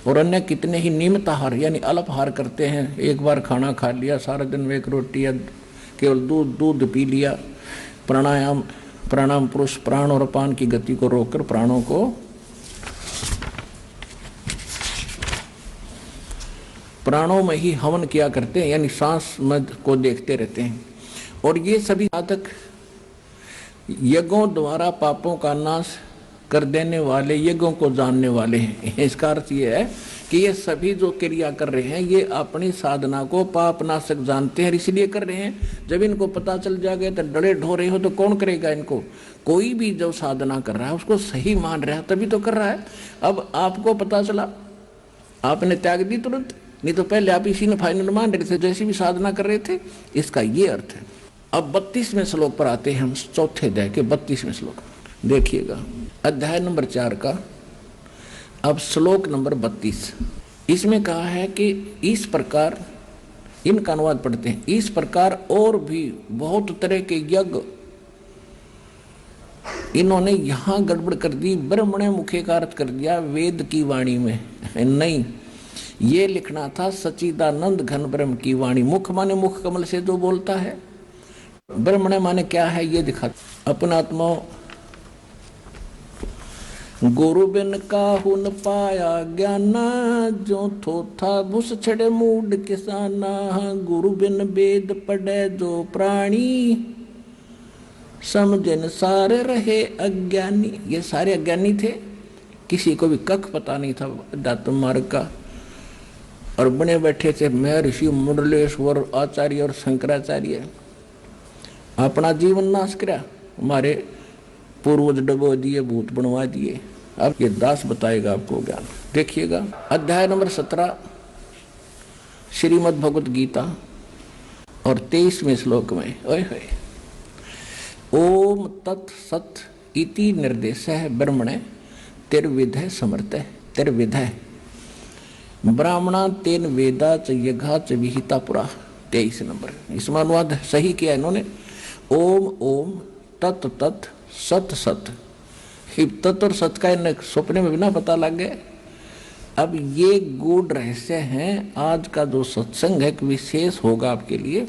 और अन्य कितने ही नियमित आहार यानी अल्पाहार करते हैं। एक बार खाना खा लिया, सारा दिन में एक रोटी या केवल दूध पी लिया। प्राणायाम पुरुष प्राण और अपान की गति को रोककर प्राणों को प्राणों में ही हवन किया करते हैं, यानी सांस मद को देखते रहते हैं। और ये सभी साधक यज्ञों द्वारा पापों का नाश कर देने वाले, यज्ञों को जानने वाले हैं। इसका अर्थ ये है कि ये सभी जो क्रिया कर रहे हैं ये अपनी साधना को पाप नाशक जानते हैं, इसलिए कर रहे हैं। जब इनको पता चल जाएगा तो डरे ढोरे हो तो कौन करेगा इनको। कोई भी जो साधना कर रहा है उसको सही मान रहा है तभी तो कर रहा है। अब आपको पता चला, आपने त्याग दी तुरंत, नहीं तो पहले आप इसी ने फाइनल मान रहे थे जैसी भी साधना कर रहे थे। इसका ये अर्थ है। अब 32वें श्लोक पर आते हैं हम, चौथे अध्याय के 32वें श्लोक। देखिएगा अध्याय नंबर 4 का अब श्लोक नंबर 32। इसमें कहा है कि इस प्रकार, इनका अनुवाद पढ़ते हैं, इस प्रकार और भी बहुत तरह के यज्ञ इन्होंने यहां गड़बड़ कर दी। ब्रह्मणे मुखे का अर्थ कर दिया वेद की वाणी में, नहीं ये लिखना था सच्चिदानंद घन ब्रह्म की वाणी। मुख माने मुख कमल से जो बोलता है, ब्रह्मणे माने क्या है ये दिखा। अपना आत्मा गुरु बिन काहू न पाया ज्ञाना, जो थोथा भूस छड़े मूड किसाना। गुरु बिन वेद पढ़े जो प्राणी, समझन सारे रहे अज्ञानी। ये सारे अज्ञानी थे, किसी को भी कख पता नहीं था अध्यात्म मार्ग का। और बने बैठे थे महर्षि मुरलेश्वर आचार्य और शंकराचार्य। अपना जीवन नाश करा, हमारे पूर्वज डबो दिए, भूत बनवा दिए। अब ये दास बताएगा आपको ज्ञान। देखिएगा अध्याय नंबर 17 श्रीमद् भगवत गीता और 23वें श्लोक में ओए होए, ओम तत् सत इति निर्देशः ब्रह्मणे तिर्विधः समर्थः। तिर्विधः ब्राह्मणा तेन वेदा च यज्ञा च विहिता पुरा। 23 नंबर। इसमें अनुवाद सही किया इन्होंने। ओम ओम तत् तत् सत सत। तत् और सत का इन सपने में बिना पता लग गए। अब ये गूढ़ रहस्य हैं। आज का जो सत्संग है विशेष होगा आपके लिए।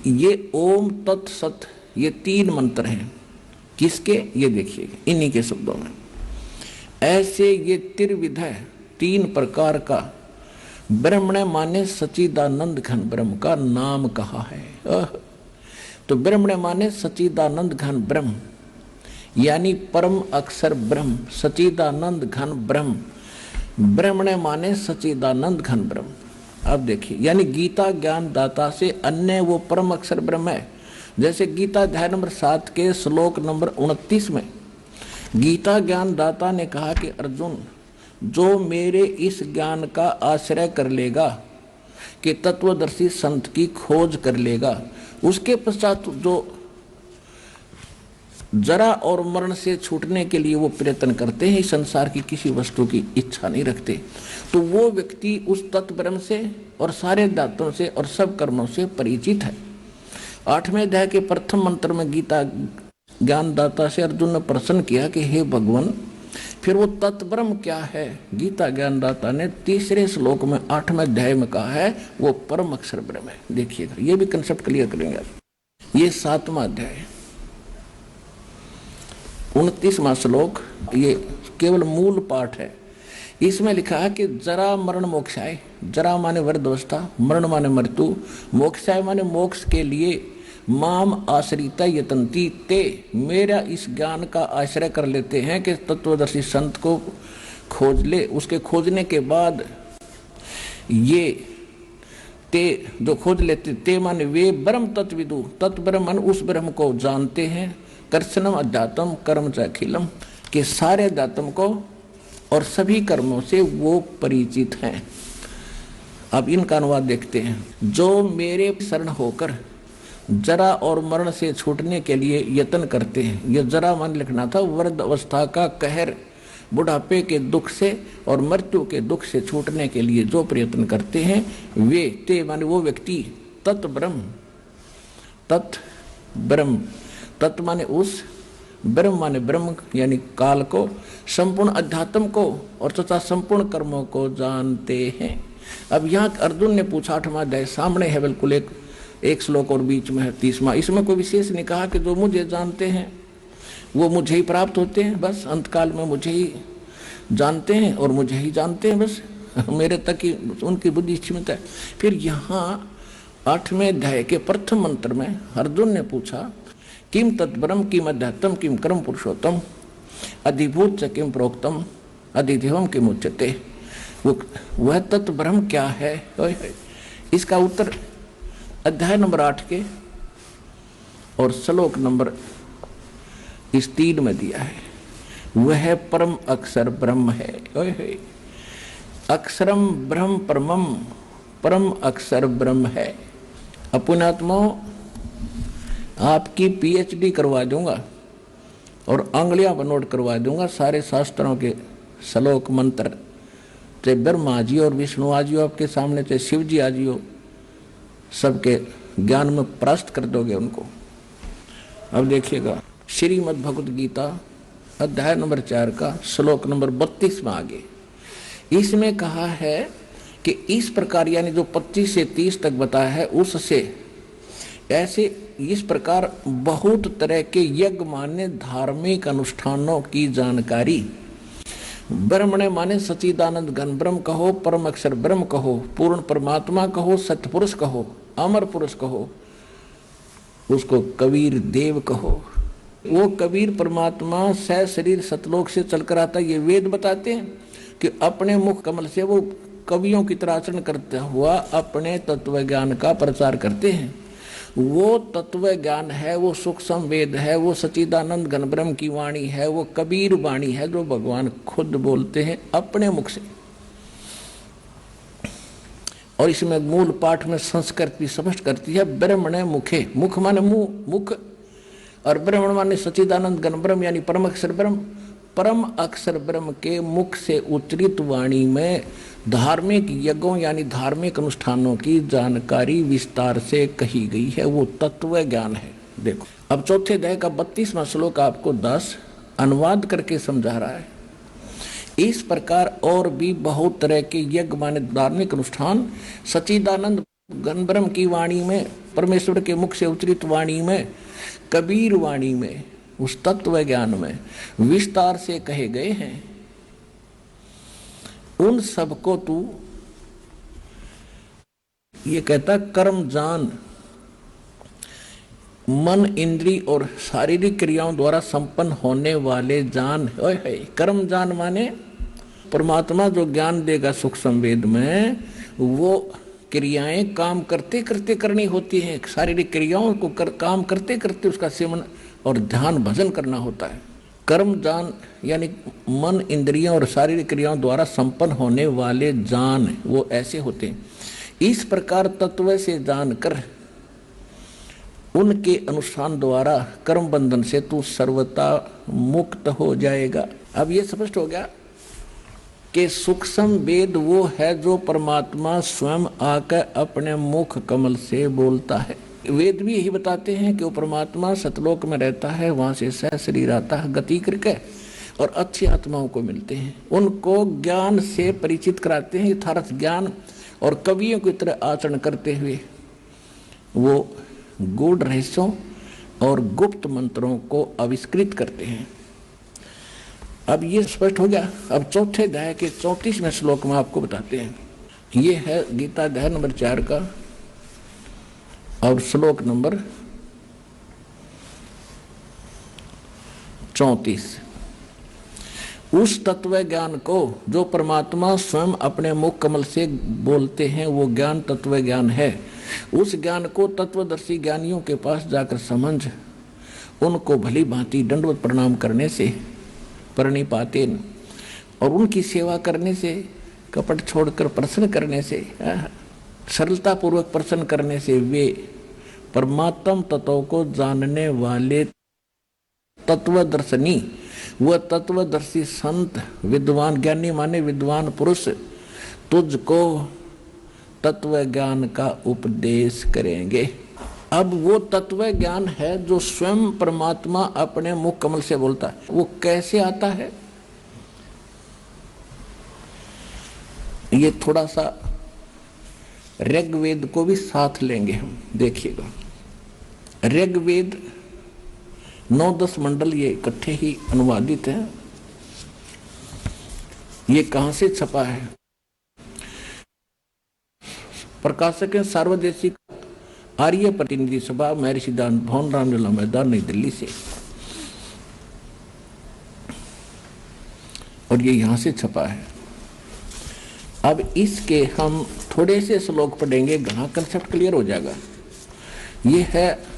ये ओम तत् सत ये 3 मंत्र हैं। किसके, ये देखिएगा इन्हीं के शब्दों में। ऐसे ये त्रिविध है, 3 प्रकार का ब्रह्मणे माने सच्चिदानंद घन ब्रह्म का नाम कहा है। तो ब्रह्मणे माने सच्चिदानंद घन ब्रह्म, यानी परम अक्षर ब्रह्म, सच्चिदानंद घन ब्रह्म। ब्रह्मणे माने सच्चिदानंद घन ब्रह्म। अब देखिए, यानी गीता ज्ञान दाता से अन्य वो परम अक्षर ब्रह्म है। जैसे गीता अध्याय नंबर 7 के श्लोक नंबर 29 में गीता ज्ञान दाता ने कहा कि अर्जुन, जो मेरे इस ज्ञान का आश्रय कर लेगा, कि तत्वदर्शी संत की खोज कर लेगा, उसके पश्चात जो जरा और मरण से छूटने के लिए वो प्रयत्न करते हैं, इस संसार की किसी वस्तु की इच्छा नहीं रखते, तो वो व्यक्ति उस तत्व ब्रह्म से और सारे दातों से और सब कर्मों से परिचित है। 8वें अध्याय के प्रथम मंत्र में गीता ज्ञानदाता से अर्जुन ने प्रश्न किया कि हे भगवान, फिर वो तत्व ब्रह्म क्या है? गीता ज्ञानदाता ने तीसरे श्लोक में 8वें अध्याय में कहा है वो परम अक्षर ब्रह्म है। देखिएगा, ये भी कंसेप्ट क्लियर करेंगे आप। ये 7वां अध्याय 29वां श्लोक, ये केवल मूल पाठ है। इसमें लिखा है कि जरा मरण मोक्षाय, जरा माने वृद्धावस्था, मरण माने मृत्यु, मोक्षाय माने मोक्ष के लिए माम आश्रिता यतंती ते, मेरा इस ज्ञान का आश्रय कर लेते हैं कि तत्वदर्शी संत को खोज ले, उसके खोजने के बाद ये ते जो खोज लेते, ते माने वे ब्रह्म तत्विदु, तत्व ब्रह्म मन उस ब्रह्म को जानते हैं, कर्षणम अध्यात्म कर्म च अखिलम, के सारे अध्यात्म को और सभी कर्मों से वो परिचित हैं। अब इनका अनुवाद देखते हैं। जो मेरे शरण होकर जरा और मरण से छूटने के लिए यत्न करते हैं, ये जरा मान लिखना था, वृद्ध अवस्था का कहर, बुढ़ापे के दुख से और मृत्यु के दुख से छूटने के लिए जो प्रयत्न करते हैं, वे ते माने वो व्यक्ति, तत् ब्रह्म, तत् ब्रह्म, तत् माने उस, ब्रह्म माने ब्रह्म यानी काल को, संपूर्ण अध्यात्म को और तथा संपूर्ण कर्मों को जानते हैं। अब यहाँ अर्जुन ने पूछा, 8वां अध्याय सामने है, बिल्कुल एक श्लोक और बीच में है 30वां, इसमें कोई विशेष नहीं कहा कि जो मुझे जानते हैं वो मुझे ही प्राप्त होते हैं, बस अंतकाल में मुझे ही जानते हैं और मुझे ही जानते हैं, बस मेरे तक ही उनकी बुद्धि सीमित है। फिर यहाँ 8वें अध्याय के प्रथम मंत्र में अर्जुन ने पूछा, किम तत्ब्रह्म किम अध्यात्म किम कर्म पुरुषोत्तम अधिभूत च किम प्रोक्तम अधिदेवम किम उच्यते, वह तत्व ब्रह्म क्या है? इसका उत्तर अध्याय नंबर 8 के और श्लोक नंबर इस 3 में दिया है। वह परम अक्षर ब्रह्म है। अक्षरम ब्रह्म परमम, परम अक्षर ब्रह्म है। अपुणात्माओं, आपकी PhD करवा दूंगा और अंगुलियां पर नोट करवा दूंगा सारे शास्त्रों के श्लोक मंत्र, चाहे ब्रह्मा जी और विष्णु आजी आपके सामने, चाहे शिव जी आजी हो, सबके ज्ञान में परास्त कर दोगे उनको। अब देखिएगा श्रीमद् भगवद गीता अध्याय नंबर 4 का श्लोक नंबर 32 में आगे इसमें कहा है कि इस प्रकार, यानी जो 25 से 30 तक बताया है उससे ऐसे इस प्रकार बहुत तरह के यज्ञ माने धार्मिक अनुष्ठानों की जानकारी, ब्रह्मणे माने सच्चिदानंद घन ब्रह्म कहो, परम अक्षर ब्रह्म कहो, पूर्ण परमात्मा कहो, सत्य पुरुष कहो, अमर पुरुष कहो, उसको कबीर देव कहो। वो कबीर परमात्मा सह शरीर सतलोक से चलकर आता, ये वेद बताते हैं कि अपने मुख कमल से वो कवियों की तरह आचरण करता हुआ अपने तत्व ज्ञान का प्रचार करते हैं। वो तत्व ज्ञान है, वो सूक्ष्म वेद है, वो सच्चिदानंद घन ब्रह्म की वाणी है, वो कबीर वाणी है जो भगवान खुद बोलते हैं अपने मुख से। और इसमें मूल पाठ में संस्कृत भी स्पष्ट करती है, ब्रह्मणे मुखे, मुख माने मुंह, मुख, और ब्रह्मण माने सच्चिदानंद घन ब्रह्म यानी परम अक्षर ब्रह्म। परम अक्षर ब्रह्म के मुख से उच्चरित वाणी में धार्मिक यज्ञों यानी धार्मिक अनुष्ठानों की जानकारी विस्तार से कही गई है, वो तत्व ज्ञान है। देखो अब चौथे अध्याय का 32वां श्लोक आपको 10 अनुवाद करके समझा रहा है। इस प्रकार और भी बहुत तरह के यज्ञ माने धार्मिक अनुष्ठान सच्चिदानंद घन ब्रह्म की वाणी में, परमेश्वर के मुख से उच्चरित वाणी में, कबीर वाणी में, उस तत्व ज्ञान में विस्तार से कहे गए हैं। उन सबको तू, ये कहता कर्म जान, मन इंद्री और शारीरिक क्रियाओं द्वारा संपन्न होने वाले जान। कर्म जान माने परमात्मा जो ज्ञान देगा सूक्ष्म वेद में, वो क्रियाएं काम करते करते करनी होती हैं। शारीरिक क्रियाओं को काम करते करते उसका सेवन और ध्यान भजन करना होता है। कर्म जान यानी मन, इंद्रियों और शारीरिक क्रियाओं द्वारा संपन्न होने वाले जान वो ऐसे होते हैं। इस प्रकार तत्व से जानकर उनके अनुष्ठान द्वारा कर्म बंधन से तू सर्वथा मुक्त हो जाएगा। अब ये स्पष्ट हो गया कि सूक्ष्म वेद वो है जो परमात्मा स्वयं आकर अपने मुख कमल से बोलता है। वेद भी यही बताते हैं कि वो परमात्मा सतलोक में रहता है, वहां से सह शरीर आता है गति करके और अच्छी आत्माओं को मिलते हैं, उनको ज्ञान से परिचित कराते हैं, यथार्थ ज्ञान, और कवियों की तरह आचरण करते हुए वो गूढ़ रहस्यों और गुप्त मंत्रों को आविष्कृत करते हैं। अब ये स्पष्ट हो गया। अब चौथे अध्याय के 34वें श्लोक में आपको बताते हैं। ये है गीता अध्याय नंबर 4 का और श्लोक नंबर 34। उस तत्व ज्ञान को जो परमात्मा स्वयं अपने मुख कमल से बोलते हैं वो ज्ञान तत्व ज्ञान है। उस ज्ञान को तत्वदर्शी ज्ञानियों के पास जाकर समझ उनको भली भांति दंडवत प्रणाम करने से, प्रणिपातेन, और उनकी सेवा करने से, कपट छोड़कर प्रसन्न करने से, सरलता पूर्वक प्रसन्न करने से वे परमात्म तत्व को जानने वाले तत्वदर्शनी, वह तत्वदर्शी संत, विद्वान, ज्ञानी माने विद्वान पुरुष तुझको तत्व ज्ञान का उपदेश करेंगे। अब वो तत्व ज्ञान है जो स्वयं परमात्मा अपने मुख कमल से बोलता है। वो कैसे आता है, ये थोड़ा सा ऋग्वेद को भी साथ लेंगे हम, देखिएगा। ऋग्वेद 9-10 मंडल ये इकट्ठे ही अनुवादित हैं। ये कहां से छपा है? प्रकाशक है सार्वदेशिक आर्य प्रतिनिधि सभा, महर्षि दान भवन, रामलीला मैदान, नई दिल्ली से, और ये यहां से छपा है। अब इसके हम थोड़े से श्लोक पढ़ेंगे, घना कंसेप्ट क्लियर हो जाएगा। ये है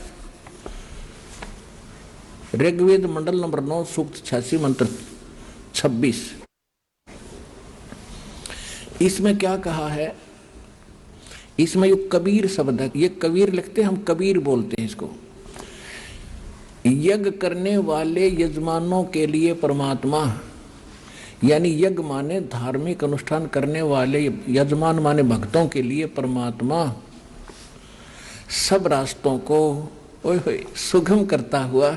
ऋग्वेद मंडल नंबर 9 सूक्त 86 मंत्र 26। इसमें क्या कहा है? इसमें ये कबीर शब्द है, ये कबीर लिखते हैं, हम कबीर बोलते हैं इसको। यज्ञ करने वाले यजमानों के लिए परमात्मा, यानी यज्ञ माने धार्मिक अनुष्ठान करने वाले यजमान माने भक्तों के लिए परमात्मा सब रास्तों को सुगम करता हुआ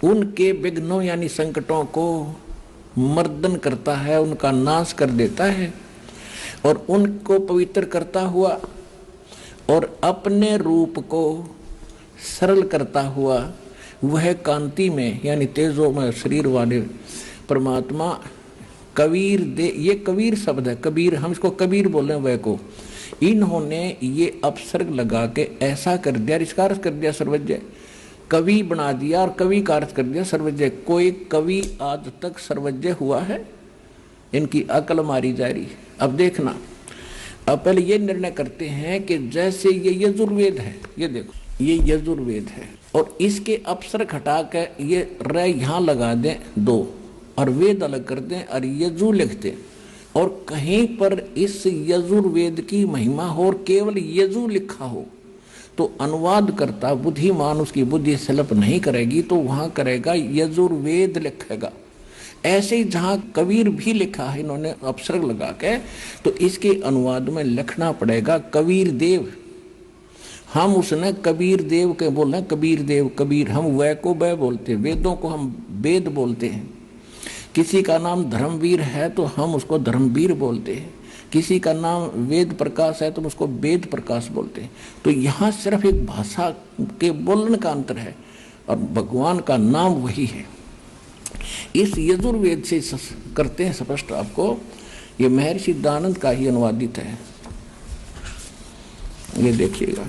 उनके विघ्नों यानी संकटों को मर्दन करता है, उनका नाश कर देता है और उनको पवित्र करता हुआ और अपने रूप को सरल करता हुआ वह कांति में यानी तेजो में शरीर वाले परमात्मा कबीर दे, ये कबीर शब्द है, कबीर, हम इसको कबीर बोल रहे हैं। वह को इन्होंने ये अपसर्ग लगा के ऐसा कर दिया, इसका अर्थ कर दिया सर्वज्ञ, कवि बना दिया और कवि का अर्थ कर दिया सर्वज्ञ। कोई कवि आज तक सर्वज्ञ हुआ है? इनकी अकल मारी जा रही। अब देखना, अब पहले ये निर्णय करते हैं कि जैसे ये यजुर्वेद है, ये देखो ये यजुर्वेद है और इसके अपसर्ग हटा के ये र यहाँ लगा दें 2 और वेद अलग कर दें और यजु लिख दें, और कहीं पर इस यजुर्वेद की महिमा हो और केवल यजु लिखा हो तो अनुवाद करता बुद्धिमान उसकी बुद्धि सलप नहीं करेगी, तो वहां करेगा यजुर्वेद लिखेगा। ऐसे ही जहां कबीर भी लिखा है इन्होंने अपसर्ग लगा के, तो इसके अनुवाद में लिखना पड़ेगा कबीर देव। हम उसने कबीर देव के बोल रहे हैं, कबीर देव, कबीर, हम वह को वह बोलते हैं, वेदों को हम वेद बोलते हैं। किसी का नाम धर्मवीर है तो हम उसको धर्मवीर बोलते हैं, किसी का नाम वेद प्रकाश है तो उसको वेद प्रकाश बोलते हैं। तो यहाँ सिर्फ एक भाषा के बोलने का अंतर है और भगवान का नाम वही है। इस यजुर्वेद से करते हैं स्पष्ट आपको, ये महर्षि दानंद का ही अनुवादित है। ये देखिएगा,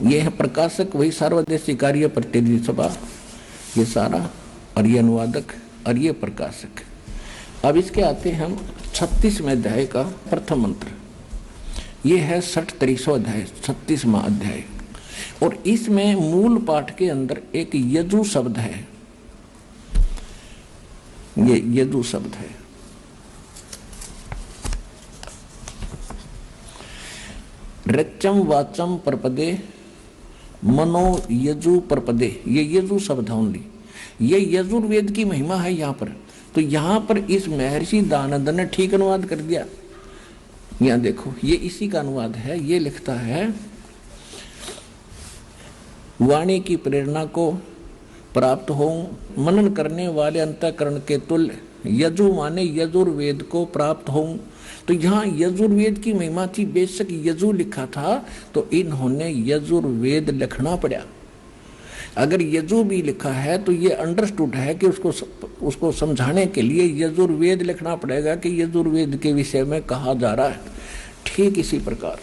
ये है प्रकाशक वही सार्वदेशिक कार्य प्रतिनिधि सभा, ये सारा, और ये अनुवादक और ये प्रकाशक। अब इसके आते हैं हम 36वें अध्याय का प्रथम मंत्र। ये है 63वां अध्याय, 36वां अध्याय। और इसमें मूल पाठ के अंदर एक यजु शब्द है, ये यजु शब्द है। ऋचम वाचम परपदे मनो यजु परपदे, ये यजु शब्द है ओनली। ये यजुर्वेद की महिमा है यहाँ पर। तो यहाँ पर इस महर्षि दानंद ने ठीक अनुवाद कर दिया। यहाँ देखो, ये इसी का अनुवाद है। ये लिखता है, वाणी की प्रेरणा को प्राप्त हो, मनन करने वाले अंतःकरण के तुल्य यजु माने यजुर्वेद को प्राप्त हो। तो यहाँ यजुर्वेद की महिमा थी, बेशक यजु लिखा था तो इन्होंने यजुर्वेद लिखना पड़ा। अगर यजु भी लिखा है तो ये अंडरस्टूड है कि उसको समझाने के लिए यजुर्वेद लिखना पड़ेगा कि यजुर्वेद के विषय में कहा जा रहा है। ठीक इसी प्रकार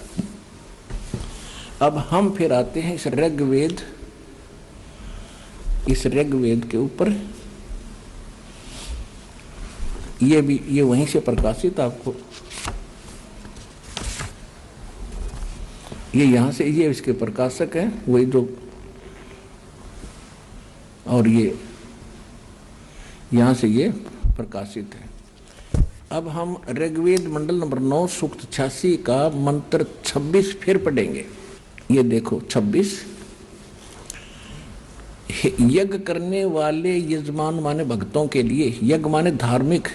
अब हम फिर आते हैं इस ऋग्वेद के ऊपर। ये वहीं से प्रकाशित, आपको ये यहाँ से, ये इसके प्रकाशक है वही जो, और ये यहाँ से ये प्रकाशित है। अब हम ऋग्वेद मंडल नंबर 9 सूक्त 86 का मंत्र 26 फिर पढ़ेंगे। ये देखो 26, यज्ञ करने वाले यजमान माने भक्तों के लिए, यज्ञ माने धार्मिक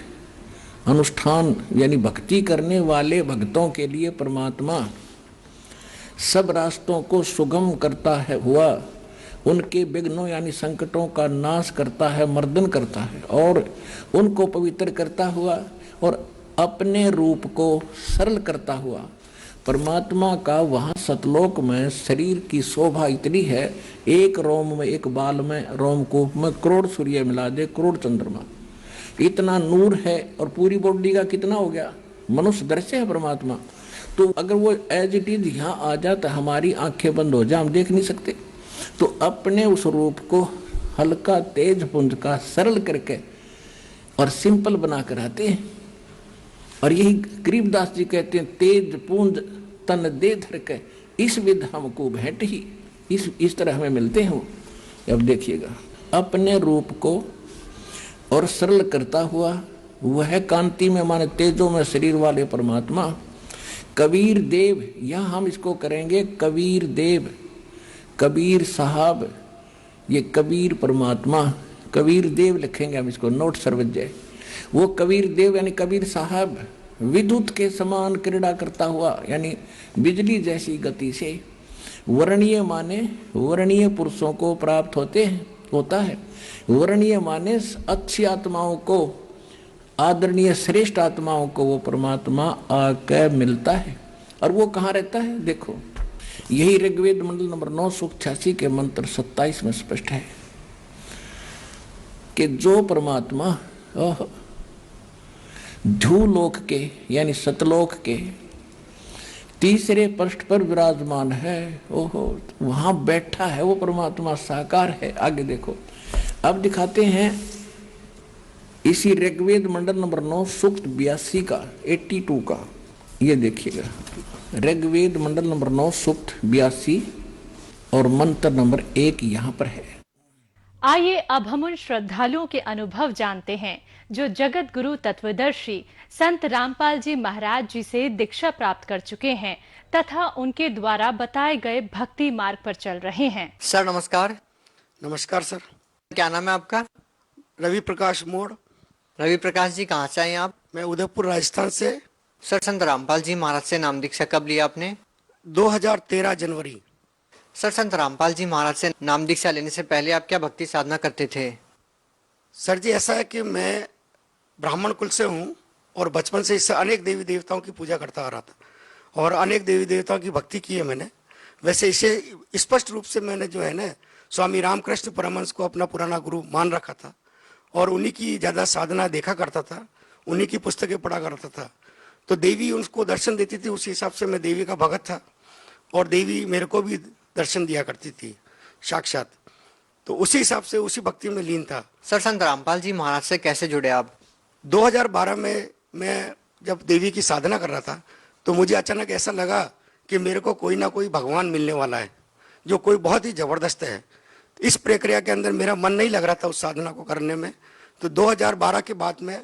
अनुष्ठान यानी भक्ति करने वाले भक्तों के लिए परमात्मा सब रास्तों को सुगम करता है हुआ उनके विघ्नों यानी संकटों का नाश करता है, मर्दन करता है और उनको पवित्र करता हुआ और अपने रूप को सरल करता हुआ। परमात्मा का वहाँ सतलोक में शरीर की शोभा इतनी है, एक रोम में, एक बाल में, रोमकूप में करोड़ सूर्य मिला दे, करोड़ चंद्रमा, इतना नूर है। और पूरी बॉडी का कितना हो गया, मनुष्य दृश्य है परमात्मा। तो अगर वो एज इट इज यहाँ आ जाता, हमारी आंखें बंद हो जाए, हम देख नहीं सकते। तो अपने उस रूप को हल्का तेज पुंज का सरल करके और सिंपल बना कर आते हैं। और यही गरीबदास जी कहते हैं, तेज पुंज तन दे धर के इस विध हमको भेंट ही, इस तरह हमें मिलते हैं वो। अब देखिएगा, अपने रूप को और सरल करता हुआ वह कांति में माने तेजों में शरीर वाले परमात्मा कबीर देव, यहाँ हम इसको करेंगे कबीर देव, कबीर साहब, ये कबीर परमात्मा, कबीर देव लिखेंगे हम इसको, नोट सर्वज्ञ। वो कबीर देव यानी कबीर साहब विद्युत के समान क्रीड़ा करता हुआ यानी बिजली जैसी गति से वर्णीय माने वर्णीय पुरुषों को प्राप्त होता है। वर्णीय माने अच्छी आत्माओं को, आदरणीय श्रेष्ठ आत्माओं को वो परमात्मा आकर मिलता है। और वो कहाँ रहता है, देखो यही ऋग्वेद मंडल नंबर 9 सूक्त 86 के मंत्र 27 में स्पष्ट है कि जो परमात्मा ध्रुवलोक के यानी सतलोक के तीसरे पृष्ठ पर विराजमान है, ओहो वहां बैठा है वो परमात्मा, साकार है। आगे देखो, अब दिखाते हैं इसी ऋग्वेद मंडल नंबर 9 सूक्त 82 का 82 का, ये देखिएगा ऋग्वेद मंडल नंबर 9 सूक्त 82 और मंत्र नंबर 1 यहाँ पर है। आइए अब हम उन श्रद्धालुओं के अनुभव जानते हैं जो जगत गुरु तत्वदर्शी संत रामपाल जी महाराज जी से दीक्षा प्राप्त कर चुके हैं तथा उनके द्वारा बताए गए भक्ति मार्ग पर चल रहे हैं। सर नमस्कार। नमस्कार सर। क्या नाम है आपका? रवि प्रकाश मोड़। रवि प्रकाश जी, कहाँ से आए आप? मैं उदयपुर राजस्थान से। सर संत रामपाल जी महाराज से नाम दीक्षा कब लिया आपने? 2013 जनवरी। सर संत रामपाल जी महाराज से नाम दीक्षा लेने से पहले आप क्या भक्ति साधना करते थे? सर जी ऐसा है कि मैं ब्राह्मण कुल से हूँ और बचपन से इससे अनेक देवी देवताओं की पूजा करता आ रहा था और अनेक देवी देवताओं की भक्ति की है मैंने। वैसे इसे स्पष्ट रूप से मैंने जो है ना स्वामी रामकृष्ण परमहंस को अपना पुराना गुरु मान रखा था और उन्हीं की ज़्यादा साधना देखा करता था, उन्हीं की पुस्तकें पढ़ा करता था। तो देवी उनको दर्शन देती थी, उसी हिसाब से मैं देवी का भगत था और देवी मेरे को भी दर्शन दिया करती थी साक्षात। तो उसी हिसाब से उसी भक्ति में लीन था। सर संत रामपाल जी महाराज से कैसे जुड़े आप? 2012 में मैं जब देवी की साधना कर रहा था तो मुझे अचानक ऐसा लगा कि मेरे को कोई ना कोई भगवान मिलने वाला है, जो कोई बहुत ही जबरदस्त है। इस प्रक्रिया के अंदर मेरा मन नहीं लग रहा था उस साधना को करने में। तो 2012 के बाद में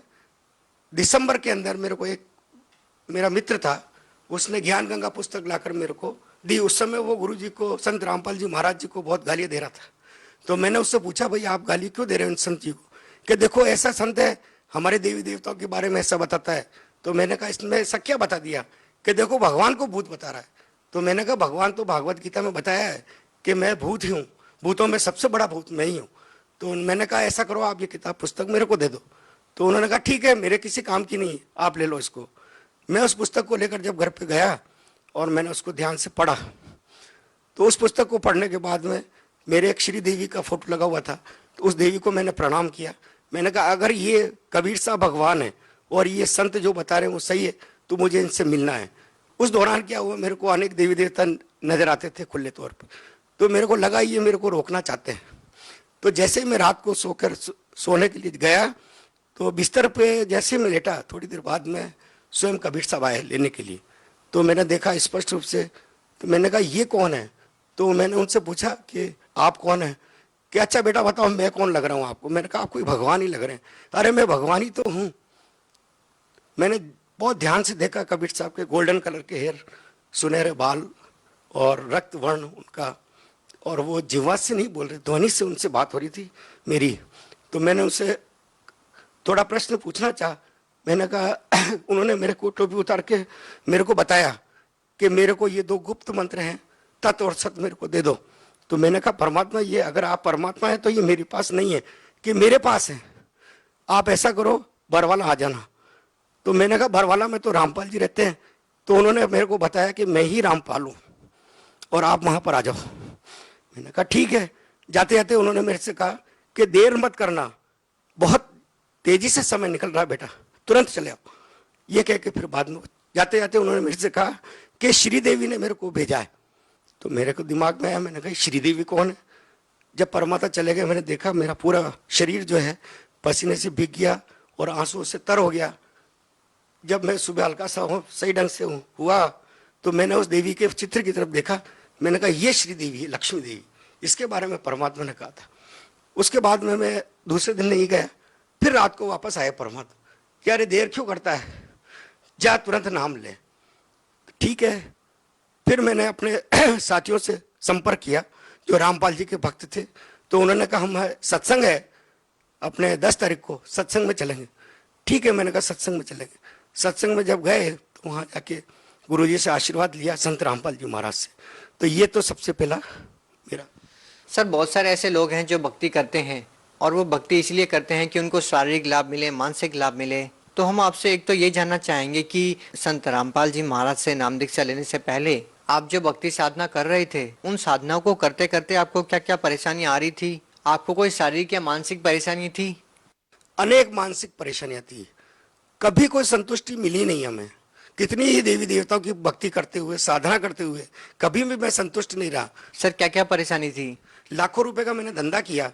दिसंबर के अंदर मेरे को एक मेरा मित्र था, उसने ज्ञान गंगा पुस्तक लाकर मेरे को दी। उस समय वो गुरु जी को, संत रामपाल जी महाराज जी को बहुत गालियां दे रहा था। तो मैंने उससे पूछा, भाई आप गाली क्यों दे रहे हो संत जी को? कि देखो ऐसा संत है, हमारे देवी देवताओं के बारे में ऐसा बताता है। तो मैंने कहा इसमें ऐसा क्या बता दिया? कि देखो भगवान को भूत बता रहा है। तो मैंने कहा भगवान तो भागवत गीता में बताया है कि मैं भूत ही हूँ, भूतों में सबसे बड़ा भूत मैं ही हूँ। तो मैंने कहा ऐसा करो, आप ये किताब पुस्तक मेरे को दे दो। तो उन्होंने कहा ठीक है, मेरे किसी काम की नहीं, आप ले लो इसको। मैं उस पुस्तक को लेकर जब घर पे गया और मैंने उसको ध्यान से पढ़ा, तो उस पुस्तक को पढ़ने के बाद में मेरे एक श्री देवी का फोटो लगा हुआ था। तो उस देवी को मैंने प्रणाम किया। मैंने कहा अगर ये कबीर साहब भगवान है और ये संत जो बता रहे हैं वो सही है, तो मुझे इनसे मिलना है। उस दौरान क्या हुआ, मेरे को अनेक देवी देवता नजर आते थे खुले तौर पर। तो मेरे को लगा ये मेरे को रोकना चाहते हैं। तो जैसे ही मैं रात को सोने के लिए गया, तो बिस्तर पे जैसे मैं लेटा, थोड़ी देर बाद में स्वयं कबीर साहब आए लेने के लिए। तो मैंने देखा स्पष्ट रूप से। तो मैंने कहा ये कौन है? तो मैंने उनसे पूछा कि आप कौन है? कि अच्छा बेटा बताओ मैं कौन लग रहा हूँ आपको? मैंने कहा आप कोई भगवान ही लग रहे हैं। अरे मैं भगवान ही तो हूँ। मैंने बहुत ध्यान से देखा कबीर साहब के गोल्डन कलर के हेयर, सुनहरे बाल और रक्त वर्ण उनका, और वो जिह्वा से नहीं बोल रहे, ध्वनि से उनसे बात हो रही थी मेरी। तो मैंने उनसे थोड़ा प्रश्न पूछना चाहा। मैंने कहा उन्होंने मेरे को टोपी उतार के मेरे को बताया कि मेरे को ये 2 गुप्त मंत्र हैं, तत् और सत मेरे को दे दो। तो मैंने कहा परमात्मा, ये अगर आप परमात्मा है तो ये मेरे पास नहीं है, कि मेरे पास है। आप ऐसा करो बरवाला आ जाना। तो मैंने कहा बरवाला में तो रामपाल जी रहते हैं। तो उन्होंने मेरे को बताया कि मैं ही रामपाल हूँ और आप वहां पर आ जाओ। मैंने कहा ठीक है। जाते जाते उन्होंने मेरे से कहा कि देर मत करना, बहुत तेजी से समय निकल रहा है बेटा, तुरंत चले आओ। ये कह के फिर बाद में जाते जाते उन्होंने मेरे से कहा कि श्रीदेवी ने मेरे को भेजा है। तो मेरे को दिमाग में आया, मैंने कहा श्रीदेवी कौन है? जब परमात्मा चले गए, मैंने देखा मेरा पूरा शरीर जो है पसीने से भीग गया और आंसुओं से तर हो गया। जब मैं सुबह हल्का सा सही ढंग से हुआ, तो मैंने उस देवी के चित्र की तरफ देखा। मैंने कहा ये श्रीदेवी है, लक्ष्मी देवी, इसके बारे में परमात्मा ने कहा था। उसके बाद में मैं दूसरे दिन नहीं गया। फिर रात को वापस आया परमात्मा, क्या अरे देर क्यों करता है, जा तुरंत नाम ले। ठीक है। फिर मैंने अपने साथियों से संपर्क किया जो रामपाल जी के भक्त थे। तो उन्होंने कहा हम सत्संग है अपने 10 तारीख को, सत्संग में चलेंगे। ठीक है, मैंने कहा सत्संग में चलेंगे। सत्संग में जब गए तो वहाँ जाके गुरुजी से आशीर्वाद लिया, संत रामपाल जी महाराज से। तो ये तो सबसे पहला मेरा। सर बहुत सारे ऐसे लोग हैं जो भक्ति करते हैं और वो भक्ति इसलिए करते हैं कि उनको शारीरिक लाभ मिले, मानसिक लाभ मिले। तो हम आपसे एक तो ये जानना चाहेंगे कि संत रामपाल जी महाराज से नाम दीक्षा लेने से पहले आप जो भक्ति साधना कर रहे थे, उन साधनाओं को करते करते आपको क्या क्या परेशानी आ रही थी? आपको कोई शारीरिक या मानसिक परेशानी थी? अनेक मानसिक परेशानियां थी, कभी कोई संतुष्टि मिली नहीं हमें। कितनी ही देवी देवताओं की भक्ति करते हुए, साधना करते हुए, कभी भी मैं संतुष्ट नहीं रहा। सर क्या क्या परेशानी थी? लाखों रुपए का मैंने धंधा किया,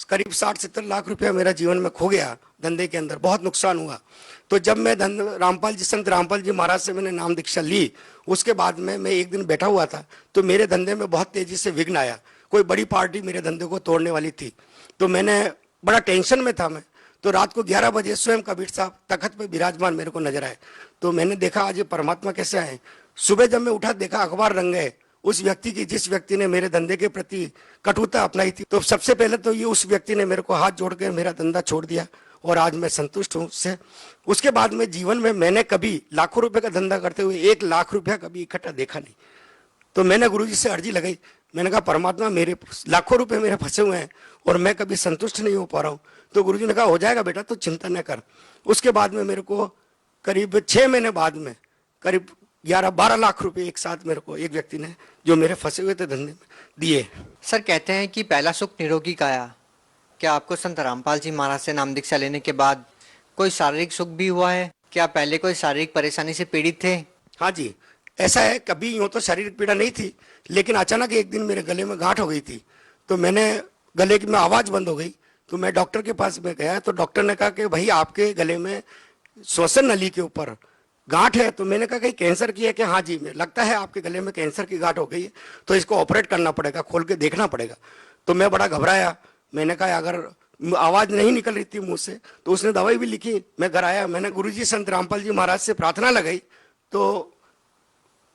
करीब 60-70 लाख रुपया मेरा जीवन में खो गया धंधे के अंदर, बहुत नुकसान हुआ। तो जब मैं संत रामपाल जी महाराज से मैंने नाम दीक्षा ली, उसके बाद में मैं एक दिन बैठा हुआ था तो मेरे धंधे में बहुत तेजी से विघ्न आया। कोई बड़ी पार्टी मेरे धंधे को तोड़ने वाली थी। तो मैंने बड़ा टेंशन में था मैं। तो रात को 11 बजे स्वयं कबीर साहब तखत पे विराजमान मेरे को नजर आए। तो मैंने देखा आज ये परमात्मा कैसे आए। सुबह जब मैं उठा, देखा अखबार रंग गए उस व्यक्ति की जिस व्यक्ति ने मेरे धंधे के प्रति कटुता अपनाई थी। तो सबसे पहले तो ये उस व्यक्ति ने मेरे को हाथ जोड़ के मेरा धंधा छोड़ दिया और आज मैं संतुष्ट हूँ उससे। उसके बाद में जीवन में मैंने कभी लाखों रुपए का धंधा करते हुए 1 लाख रुपया कभी इकट्ठा देखा नहीं। तो मैंने गुरुजी से अर्जी लगाई, मैंने कहा परमात्मा मेरे लाखों रुपए मेरे फंसे हुए हैं और मैं कभी संतुष्ट नहीं हो पा रहा हूँ। तो गुरुजी ने कहा हो जाएगा बेटा, तो चिंता न कर। उसके बाद में मेरे को करीब 6 महीने बाद में करीब 11-12 लाख रुपए एक साथ मेरे को एक व्यक्ति ने, जो मेरे फंसे हुए थे धंधे में, दिए। सर कहते हैं कि पहला सुख निरोगी काया। क्या आपको संत रामपाल जी महाराज से नाम दीक्षा लेने के बाद कोई शारीरिक सुख भी हुआ है? क्या पहले कोई शारीरिक परेशानी से पीड़ित थे? हाँ जी, ऐसा है। कभी यूं तो शारीरिक पीड़ा नहीं थी, लेकिन अचानक एक दिन मेरे गले में गांठ हो गई थी। तो मैंने गले की में आवाज बंद हो गई। तो मैं डॉक्टर के पास में गया तो डॉक्टर ने कहा कि भाई आपके गले में श्वसन नली के ऊपर गांठ है, तो मैंने कहा कहीं कैंसर की है कि हाँ जी, मैं लगता है आपके गले में कैंसर की गांठ हो गई है, तो इसको ऑपरेट करना पड़ेगा, खोल के देखना पड़ेगा। तो मैं बड़ा घबराया। मैंने कहा अगर आवाज नहीं निकल रही थी मुंह से, तो उसने दवाई भी लिखी। मैं घर आया, मैंने गुरुजी संत रामपाल जी महाराज से प्रार्थना लगाई। तो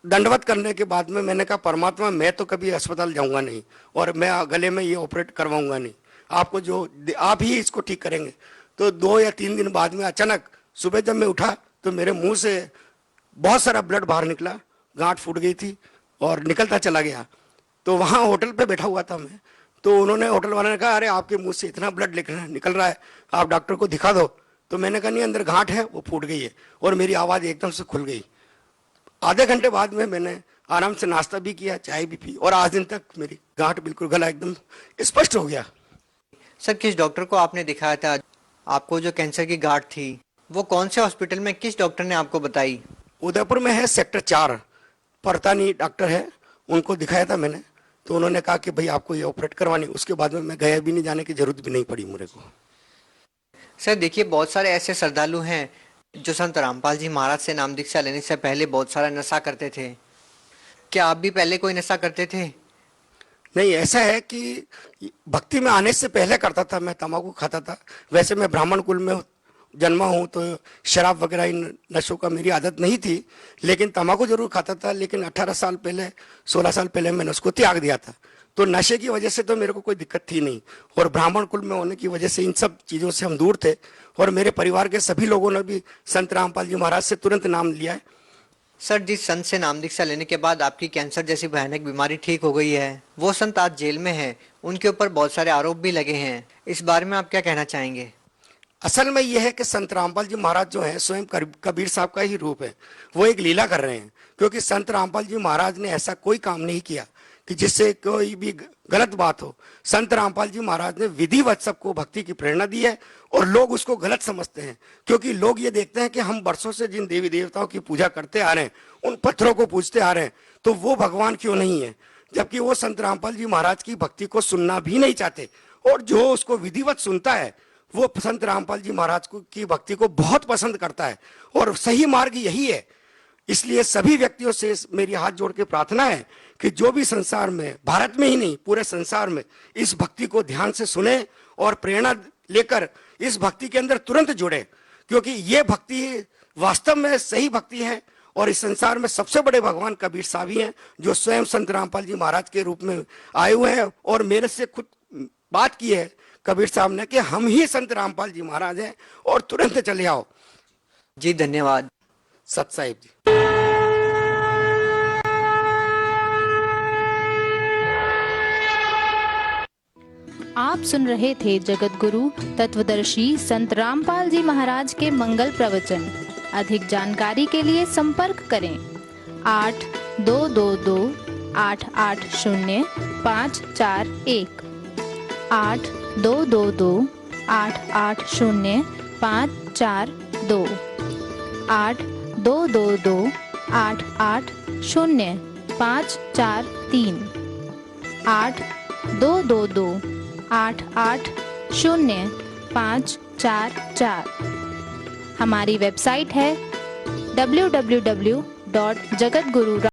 दंडवत करने के बाद में मैंने कहा परमात्मा, मैं तो कभी अस्पताल जाऊंगा नहीं और मैं गले में ये ऑपरेट करवाऊंगा नहीं, आपको जो आप ही इसको ठीक करेंगे। तो 2 या 3 दिन बाद में अचानक सुबह जब मैं उठा तो मेरे मुंह से बहुत सारा ब्लड बाहर निकला, गांठ फूट गई थी और निकलता चला गया। तो वहाँ होटल पे बैठा हुआ था मैं, तो उन्होंने, होटल वाले ने कहा अरे आपके मुंह से इतना ब्लड निकल रहा है, आप डॉक्टर को दिखा दो। तो मैंने कहा नहीं, अंदर गांठ है, वो फूट गई है। और मेरी आवाज़ एकदम से खुल गई। आधे घंटे बाद में मैंने आराम से नाश्ता भी किया, चाय भी पी, और आज दिन तक मेरी गांठ बिल्कुल, गला एकदम स्पष्ट हो गया। सर, किस डॉक्टर को आपने दिखाया था? आपको जो कैंसर की गांठ थी वो कौन से हॉस्पिटल में, किस डॉक्टर ने आपको बताई? उदयपुर में है, सेक्टर 4 परतानी डॉक्टर है, उनको दिखाया था मैंने। तो उन्होंने कहा कि भाई आपको ये ऑपरेट करवानी। उसके बाद में मैं गया भी नहीं, जाने की जरूरत भी नहीं पड़ी मेरे को। सर देखिए, बहुत सारे ऐसे श्रद्धालु हैं जो संत रामपाल जी महाराज से नाम दीक्षा लेने से पहले बहुत सारा नशा करते थे। क्या आप भी पहले कोई नशा करते थे? नहीं, ऐसा है कि भक्ति में आने से पहले करता था, मैं तंबाकू खाता था। वैसे मैं ब्राह्मण कुल में जन्मा हूँ, तो शराब वगैरह इन नशों का मेरी आदत नहीं थी, लेकिन तंबाकू जरूर खाता था। लेकिन 18 साल पहले, 16 साल पहले मैंने उसको त्याग दिया था। तो नशे की वजह से तो मेरे को कोई दिक्कत थी नहीं, और ब्राह्मण कुल में होने की वजह से इन सब चीज़ों से हम दूर थे। और मेरे परिवार के सभी लोगों ने भी संत रामपाल जी महाराज से तुरंत नाम लिया है। सर, जिस संत से नाम दीक्षा लेने के बाद आपकी कैंसर जैसी भयानक बीमारी ठीक हो गई है, वो संत आज जेल में है, उनके ऊपर बहुत सारे आरोप भी लगे हैं। इस बारे में आप क्या कहना चाहेंगे? असल में यह है कि संत रामपाल जी महाराज जो है स्वयं कबीर साहब का ही रूप है। वो एक लीला कर रहे हैं, क्योंकि संत रामपाल जी महाराज ने ऐसा कोई काम नहीं किया कि जिससे कोई भी गलत बात हो। संत रामपाल जी महाराज ने विधिवत सबको भक्ति की प्रेरणा दी है, और लोग उसको गलत समझते हैं, क्योंकि लोग ये देखते हैं कि हम वर्षों से जिन देवी देवताओं की पूजा करते आ रहे हैं, उन पत्थरों को पूजते आ रहे हैं, तो वो भगवान क्यों नहीं है? जबकि वो संत रामपाल जी महाराज की भक्ति को सुनना भी नहीं चाहते, और जो उसको विधिवत सुनता है वो संत रामपाल जी महाराज की भक्ति को बहुत पसंद करता है, और सही मार्ग यही है। इसलिए सभी व्यक्तियों से मेरी हाथ जोड़ के प्रार्थना है कि जो भी संसार में, भारत में ही नहीं पूरे संसार में, इस भक्ति को ध्यान से सुने और प्रेरणा लेकर इस भक्ति के अंदर तुरंत जुड़े, क्योंकि ये भक्ति वास्तव में सही भक्ति है। और इस संसार में सबसे बड़े भगवान कबीर साहब ही हैं, जो स्वयं संत रामपाल जी महाराज के रूप में आए हुए हैं। और मेरे से खुद बात की है कबीर साहब ने कि हम ही संत रामपाल जी महाराज हैं, और तुरंत चले आओ। जी धन्यवाद। सत साहिब जी। आप सुन रहे थे जगत गुरु तत्वदर्शी संत रामपाल जी महाराज के मंगल प्रवचन। अधिक जानकारी के लिए संपर्क करें 8222-880-541, 8222-880-542, 8222-880-543, 8222-880-544। हमारी वेबसाइट है www.jagatguru